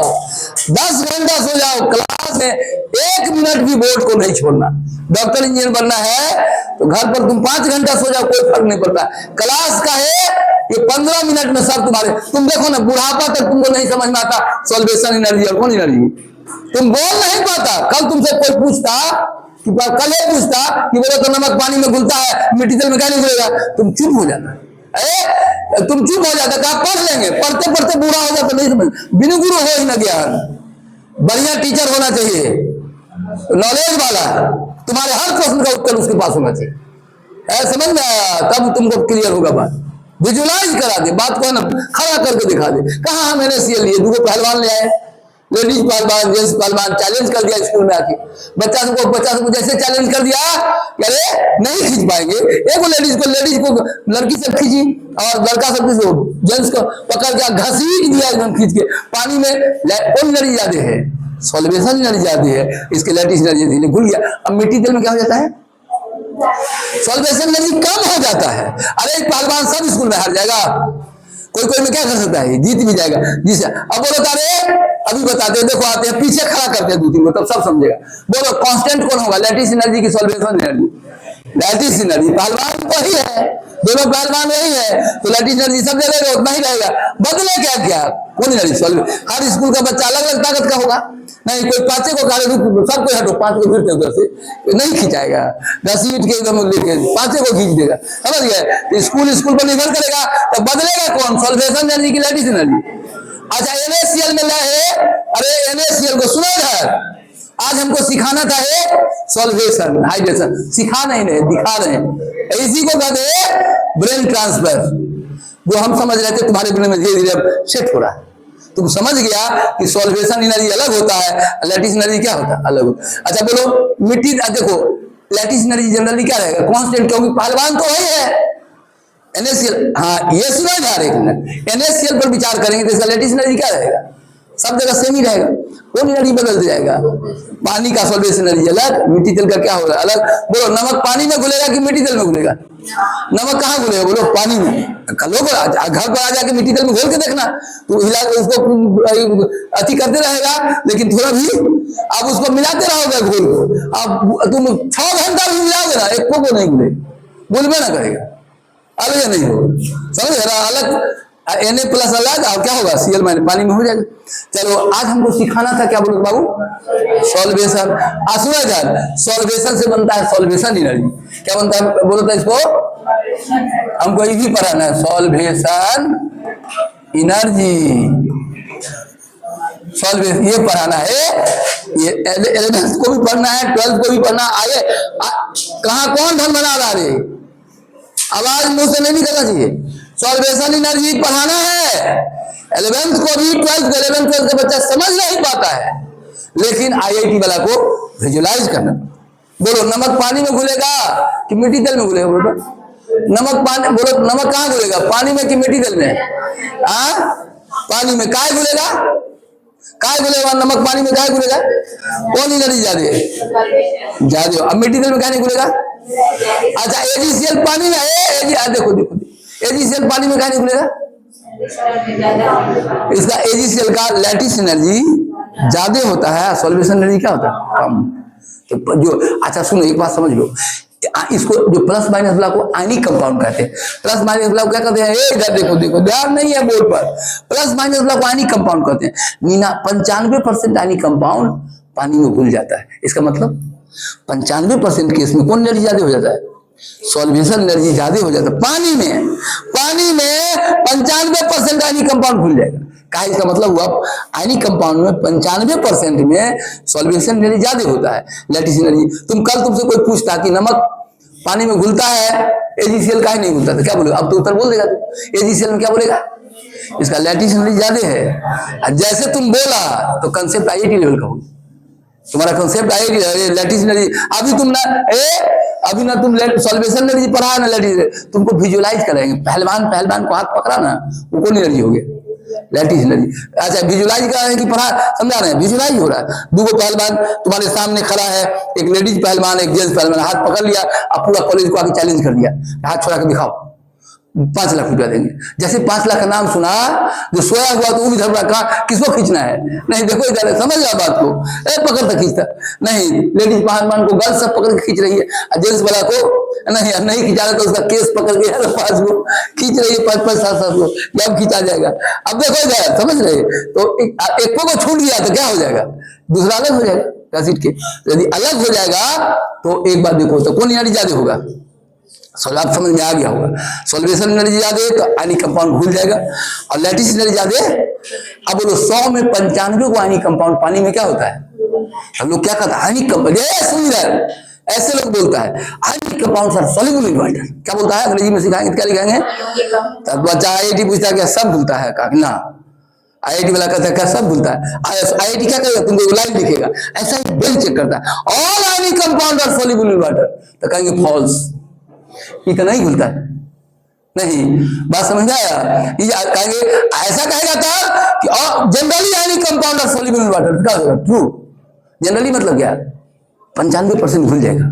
10 घंटा सो जाओ, क्लास में 1 मिनट भी बोर्ड को नहीं छोड़ना। डॉक्टर इंजीनियर बनना है तो घर पर तुम 5 घंटा सो जाओ, कोई फर्क नहीं पड़ता। क्लास का है ये 15 मिनट में सब तुम्हारे, तुम देखो ना बुढ़ापा तक तुमको नहीं समझ में आता सॉल्वेशन एनर्जी और कौन एनर्जी, तुम बोल नहीं पाता। कल तुमसे कोई पूछता कि कल ये पूछता कि बोलो तो नमक पानी में घुलता है, मिट्टी तेल में क्या नहीं घुलेगा, तुम चुप हो जाता। तुम चुप हो जाता, कहा पढ़ लेंगे, पढ़ते पढ़ते बुरा हो जाता, नहीं समझ, बिनु गुरु हो ही ना ज्ञान। बढ़िया टीचर होना चाहिए, नॉलेज वाला, तुम्हारे हर प्रश्न का उत्तर उसके पास होना चाहिए। समझ में आया? तब तुमको क्लियर होगा बात। विजुअलाइज करा दे बात को, ना खड़ा करके दिखा दे। कहा हम NaCl लिए, 2 पहलवान ले आए, लेडीज पहलवान जेंट्स पहलवान, चैलेंज कर दिया स्कूल में आके। बच्चा सबको जैसे चैलेंज कर दिया, अरे नहीं खींच पाएंगे, एक लेडीज को लड़की सब खींची और लड़का सब जेंट्स को पकड़ के घसीट दिया एकदम खींच के पानी में। कौन एनर्जी ज्यादा है? सॉल्वेशन एनर्जी ज्यादा है, इसके लैटिस एनर्जी घुल गया। अब मिट्टी तेल में क्या हो जाता है? सॉल्वेशन एनर्जी कम हो जाता है। अरे पहलवान सब स्कूल में हार जाएगा, कोई में क्या कर सकता है, जीत भी जाएगा जिसे। अब बोलो तारे अभी बताते हैं, देखो आते हैं पीछे खड़ा करते हैं 2-3 को, तब सब समझेगा। बोलो कांस्टेंट कौन होगा, लैटिस एनर्जी की सॉल्वेशन एनर्जी? Lattice energy. पहलवान वही है, दोनों पहलवान वही है, तो लैटिस एनर्जी सब जगह उतना ही रहेगा। बदले क्या क्या? कौन एनर्जी सॉल्व? हर स्कूल का बच्चा अलग अलग ताकत का होगा। नहीं कोई 5 को काले सबको हटो, 5 को फिरते उधर से नहीं खिंचाएगा, घसीट के एकदम लेके 5 को खींच देगा, समझ गए? स्कूल पर निर्भर करेगा, तो बदलेगा कौन? सॉल्वेशन एनर्जी की लैटिस एनर्जी। अच्छा NaCl में है, अरे NaCl को सुना है, आज हमको सिखाना था है सॉल्वेशन हाइड्रेशन, सिखा नहीं रहे, दिखा रहे हैं। इसी को कहते हैं ब्रेन ट्रांसफर, जो हम समझ रहे थे तुम्हारे ब्रेन में धीरे धीरे सेट हो रहा है। तुम समझ गया कि सॉल्वेशन एनर्जी अलग होता है, लैटिस एनर्जी क्या होता है, अलग होता है। अच्छा बोलो मिट्टी, देखो लैटिस एनर्जी जनरली क्या रहेगा, कांस्टेंट, क्योंकि पहलवान तो वही है। NaCl, हाँ ये सुना जा रहा है, NaCl पर विचार करेंगे तो इसका लैटिस एनर्जी क्या रहेगा, सब जगह सेम ही रहेगा, कौन एनर्जी बदलते जाएगा? पानी का सॉल्वेशन एनर्जी अलग, मिट्टी तेल का क्या होगा अलग। बोलो नमक पानी में घुलेगा कि मिट्टी तेल में घुलेगा? नमक कहाँ घुलेगा बोलो? पानी में। लोग घर पर आ जाके मिट्टी तेल में घोल के देखना, तो हिला उसको अति करते रहेगा, लेकिन थोड़ा भी आप उसको मिलाते रहोगे घोल को, अब तुम 6 घंटा भी मिलाओगे ना, एक को नहीं घुले, घुलबे ना करेगा, अलग नहीं होगा, समझ रहा? अलग Na+ अलग, और क्या होगा Cl- पानी में हो जाएगा। चलो आज हमको सिखाना था क्या बोलो बाबू, सॉल्वेशन। सुना जाए, सॉल्वेशन से बनता है सॉल्वेशन एनर्जी, क्या बनता है बोलो तो इसको, हमको ये भी पढ़ाना है, सॉल्वेशन एनर्जी, सॉल्वेशन ये पढ़ाना है, ये 11th को भी पढ़ना है, 12th को भी पढ़ना। आगे कहाँ कौन धन बना रहा है, आवाज मुंह से नहीं निकलना चाहिए। सॉल्वेशन एनर्जी पढ़ाना है 11th को भी, 12th को। 11th 12th का बच्चा समझ नहीं पाता है, लेकिन IIT वाला को विजुअलाइज करना। बोलो नमक पानी में घुलेगा कि मिट्टी तेल में घुलेगा? बोलो नमक पानी, बोलो नमक कहाँ घुलेगा, पानी में कि मिट्टी तेल में? पानी में। काय घुलेगा, काय घुलेगा नमक पानी में, काय घुलेगा? कौन एनर्जी ज्यादा? अब मिट्टी तेल में क्या नहीं घुलेगा? अच्छा AgCl पानी में है, देखो देखो AgCl पानी में क्या नहीं घुलेगा? इसका AgCl का लैटिस एनर्जी ज्यादा होता है, सॉल्वेशन एनर्जी क्या होता है, कम। तो जो अच्छा सुनो एक बात समझ लो, इसको जो प्लस माइनस वाला को आयनिक कंपाउंड कहते हैं। प्लस माइनस वाला को क्या कहते हैं? इधर देखो देखो, ध्यान नहीं है बोर्ड पर। प्लस माइनस वाला को आयनिक कंपाउंड कहते हैं। 95% आयनिक कंपाउंड पानी में घुल जाता है। इसका मतलब 95% केस में कौन एनर्जी ज्यादा हो जाता है? सॉल्वेशन एनर्जी ज्यादा हो जाता है पानी में। पानी में 95% आयनिक कंपाउंड घुल जाएगा। कहा इसका मतलब हुआ आयनिक कंपाउंड में 95% में सॉल्वेशन एनर्जी ज्यादा होता है, लैटिस एनर्जी। तुमसे कोई पूछता कि नमक पानी में घुलता है, AgCl काहे नहीं घुलता, तो क्या बोलेगा? अब तो उत्तर बोल देगा तू। AgCl में क्या बोलेगा? इसका लैटिस एनर्जी ज्यादा है। जैसे तुम बोला तो कंसेप्ट IIT लेवल का होगा तुम्हारा। Concept IIT lattice energy. अभी ना तुम सॉल्वेशन एनर्जी पढ़ा है ना, लैटिस तुमको विजुअलाइज कराएंगे। पहलवान को हाथ पकड़ा ना, वो कौन एनर्जी हो गया? Lattice energy. अच्छा, विजुअलाइज कर रहे हैं कि पढ़ा समझा रहे हैं? विजुअलाइज हो रहा है। दो पहलवान तुम्हारे सामने खड़ा है, एक लेडीज पहलवान एक जेंट्स पहलवान, हाथ पकड़ लिया, अब पूरा कॉलेज को आके चैलेंज कर दिया, हाथ छोड़ा के दिखाओ, 5 लाख रुपया देंगे। जैसे 5 लाख का नाम सुना, जो सोया हुआ तो वो भी धर रखा, किसको खींचना है? नहीं देखो इधर, समझ लो बात को, पकड़ता खींचता नहीं। लेडीज पहलवान को गर्ल्स सब पकड़ के खींच रही है, जेंट्स वाला को नहीं खिंचा रहा तो उसका केस पकड़ के 5 को खींच रही है, 5-5 7-7 को, जब खींचा जाएगा। अब देखो इधर, समझ रहे? तो एक को छूट गया तो क्या हो जाएगा? दूसरा अलग हो जाएगा एसिड के। यदि अलग हो जाएगा तो एक बात देखो, तो कौन एनर्जी ज्यादा होगा? आप समझ में आ गया होगा। सॉल्वेशन एनर्जी ज्यादा है तो आयनिक कंपाउंड घुल जाएगा, और लैटिस एनर्जी ज्यादा है। अब बोलो 100 में 95 को आयनिक कंपाउंड पानी में क्या होता है? हम लोग क्या कहता है? Ionic compound. ऐसे लोग बोलता है ionic compound are soluble in water. क्या बोलता है? अंग्रेजी में सिखाएंगे, क्या लिखाएंगे? तब बच्चा IIT पूछता है क्या सब भूलता है? कहा ना, IIT वाला कहता है क्या सब भूलता है? IIT क्या करेगा? तुमको लाइन लिखेगा, ऐसा ही बेल चेक करता है, all ionic compound are soluble in water, तो कहेंगे फॉल्स, ये तो नहीं भूलता है। नहीं, बात समझ आया? कहेंगे ऐसा कहेगा था कि generally ionic compound are soluble in water, क्या होगा? ट्रू। जनरली मतलब क्या? 95% घुल जाएगा,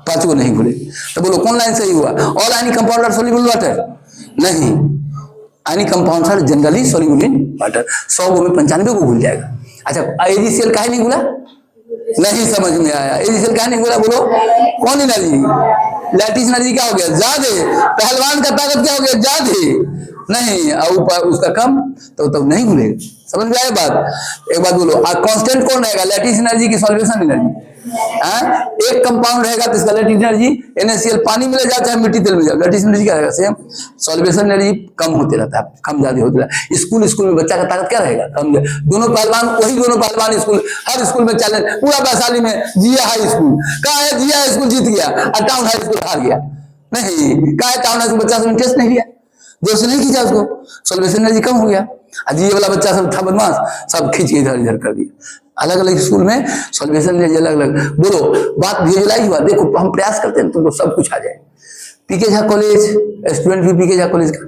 5 को नहीं घुले। तो बोलो कौन लाइन सही हुआ? All ionic compound are soluble in water? नहीं, ionic compound are generally soluble in water. 100 में 95 को घुल जाएगा। अच्छा, AgCl काहे नहीं घुला? नहीं समझ में आया। AgCl काहे नहीं घुला? बोलो कौन एनर्जी? लैटिस एनर्जी क्या हो गया? ज्यादा। पहलवान का ताकत क्या हो गया? ज्यादा। नहीं, और उसका कम, तो नहीं घुलेगा। समझ में आया बात? एक बात बोलो, कांस्टेंट कौन रहेगा? लैटिस एनर्जी की सॉल्वेशन एनर्जी? एक कंपाउंड रहेगा तो इसका लैटिस एनर्जी NaCl पानी में ले जाता है, चाहे मिट्टी तेल में जाए, लैटिस एनर्जी क्या रहेगा? सेम। सॉल्वेशन एनर्जी कम होते रहता है, कम ज्यादा होते रहता है। स्कूल में बच्चा का ताकत क्या रहेगा? कम। दोनों पहलवान स्कूल, हर स्कूल में चैलेंज, पूरा वैशाली में जिया हाई स्कूल कहा है, जिया हाई स्कूल जीत गया और टाउन हाई स्कूल हार गया। नहीं, कहा है टाउन हाई स्कूल बच्चा से इंटरेस्ट नहीं लिया, जोर से नहीं खींचा उसको, सॉल्वेशन एनर्जी कम हो गया। ये वाला बच्चा सब था बदमाश, सब खींच के इधर कर दिया। अलग अलग स्कूल में सॉल्वेशन एनर्जी अलग अलग। बोलो बात विजुअलाइज हुआ? देखो हम प्रयास करते हैं तुमको सब कुछ आ जाए। पीके झा कॉलेज, स्टूडेंट भी पीके झा कॉलेज का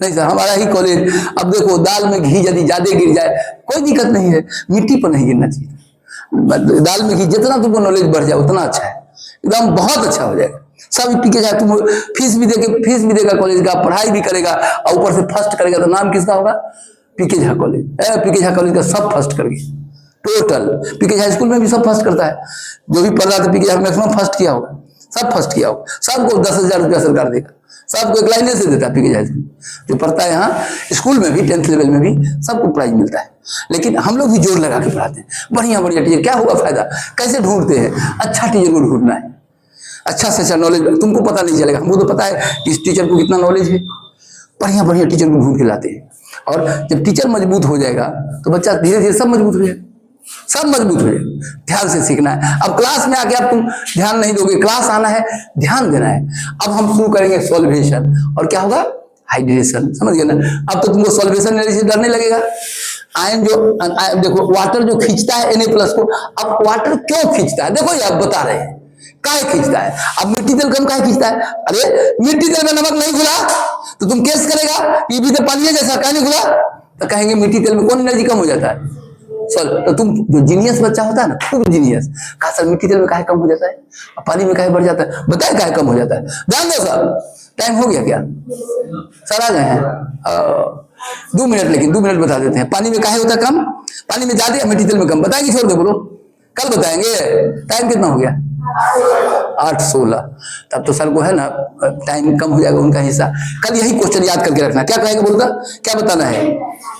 नहीं सर, हमारा ही कॉलेज। अब देखो दाल में घी यदि ज्यादा गिर जाए कोई दिक्कत नहीं है, मिट्टी पर नहीं गिरना चाहिए। दाल में घी जितना तुमको नॉलेज बढ़ जाए उतना अच्छा है, एकदम बहुत अच्छा हो जाएगा। सब पीके झा, तुम फीस भी देगा कॉलेज का, पढ़ाई भी करेगा और ऊपर से फर्स्ट करेगा, तो नाम किसका होगा? पीके झा कॉलेज। पीके झा कॉलेज का सब फर्स्ट कर गया टोटल। पीके झा स्कूल में भी सब फर्स्ट करता है, जो भी पढ़ रहा था पीके झा मैक्सिमम फर्स्ट किया होगा, सब फर्स्ट किया होगा। सबको 10,000 रुपया सरकार देगा, सबको एक लाइन से देता है। पीके झा जो पढ़ता है यहाँ स्कूल में भी, 10th लेवल में भी सबको प्राइज मिलता है। लेकिन हम लोग भी जोर लगा के पढ़ाते हैं, बढ़िया टीचर। क्या हुआ फायदा? कैसे ढूंढते हैं? अच्छा टीचर को ढूंढना है, अच्छा से अच्छा नॉलेज। तुमको पता नहीं चलेगा, हमको तो पता है कि इस टीचर को कितना नॉलेज है। बढ़िया टीचर को ढूंढ के लाते हैं, और जब टीचर मजबूत हो जाएगा तो बच्चा धीरे धीरे सब मजबूत हो जाएगा, सब मजबूत हो जाएगा। ध्यान से सीखना है। अब क्लास में आके अब तुम ध्यान नहीं दोगे, क्लास आना है, ध्यान देना है। अब हम शुरू करेंगे सॉल्वेशन, और क्या होगा? हाइड्रेशन। समझ गए ना? अब तो तुमको सॉल्वेशन एनर्जी से डरने लगेगा। आयन देखो वाटर जो खींचता है Na+ को, अब वाटर क्यों खींचता है? देखो ये आप बता रहे हैं काहे खींचता है। अब मिट्टी तेल कम काहे खींचता है? अरे मिट्टी तेल में नमक नहीं घुला तो तुम केस करेगा, ये भी तो पानी है जैसा, काहे नहीं घुला? तो कहेंगे मिट्टी तेल में कौन एनर्जी कम हो जाता है? तो तुम जो जीनियस बच्चा होता है ना, खूब जीनियस, कहा सर मिट्टी तेल में काहे कम हो जाता है, पानी में काहे बढ़ जाता है? बताए काहे कम हो जाता है? ध्यान दो सर। टाइम हो गया क्या? सर आ गए हैं? 2 मिनट, लेकिन 2 मिनट बता देते हैं। पानी में काहे होता है कम? पानी में ज्यादा, मिट्टी तेल में कम? बताएंगे? छोड़ दो, बोलो कल बताएंगे। टाइम कितना हो गया? 8 16। तब तो सर को है ना टाइम कम हो जाएगा उनका हिस्सा। कल यही क्वेश्चन याद करके रखना। क्या कहेगा बोलता, क्या बताना है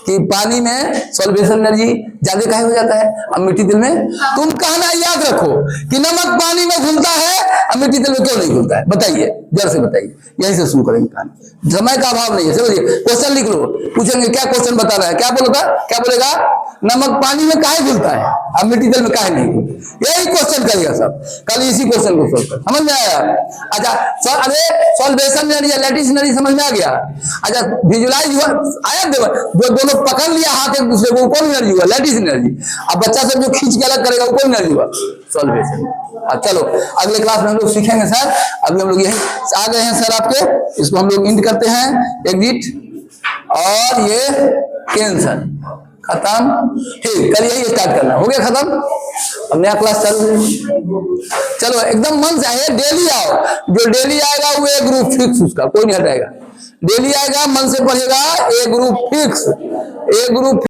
कि पानी में सॉल्वेशन एनर्जी ज्यादा काहे हो जाता है और मिट्टी तेल में। तुम कहना याद रखो कि नमक पानी में घुलता है और मिट्टी तेल में क्यों नहीं घुलता है, बताइए जरा से बताइए। यहीं से शुरू करेंगे कहानी, समय का अभाव नहीं है। समझिए, क्वेश्चन लिख लो, पूछेंगे क्या क्वेश्चन बताना है, क्या बोलेगा, क्या बोलेगा, नमक पानी में काहे घुलता है और मिट्टी तेल में काहे नहीं घुलता। यही क्वेश्चन करेगा सब। कल इसी क्वेश्चन को सोल्व कर, समझ में आया। अच्छा अरे सॉल्वेशन एनर्जी लैटिस एनर्जी समझ में आ गया। अच्छा विजुलाइज हुआ, आया जो दोनों पकड़ लिया हाथ एक दूसरे को, कौन एनर्जी हुआ, लैटिस एनर्जी। अब बच्चा सब जो खींच के अलग करेगा वो कौन एनर्जी हुआ, सॉल्वेशन। अब चलो अगले क्लास में हम लोग सीखेंगे सर। अभी हम लोग यही आ गए हैं सर आपके, इसको हम लोग इंड करते हैं, एग्जिट और ये कैंसल, खत्म। ठीक, कल यही स्टार्ट करना, हो गया खत्म। अब नया क्लास चालू है। चलो एकदम मन से आए, डेली आओ, जो डेली आएगा वो एक ग्रुप फिक्स, उसका कोई नहीं हटाएगा। डेली आएगा, मन से पढ़ेगा, एक ग्रुप फिक्स, एक ग्रुप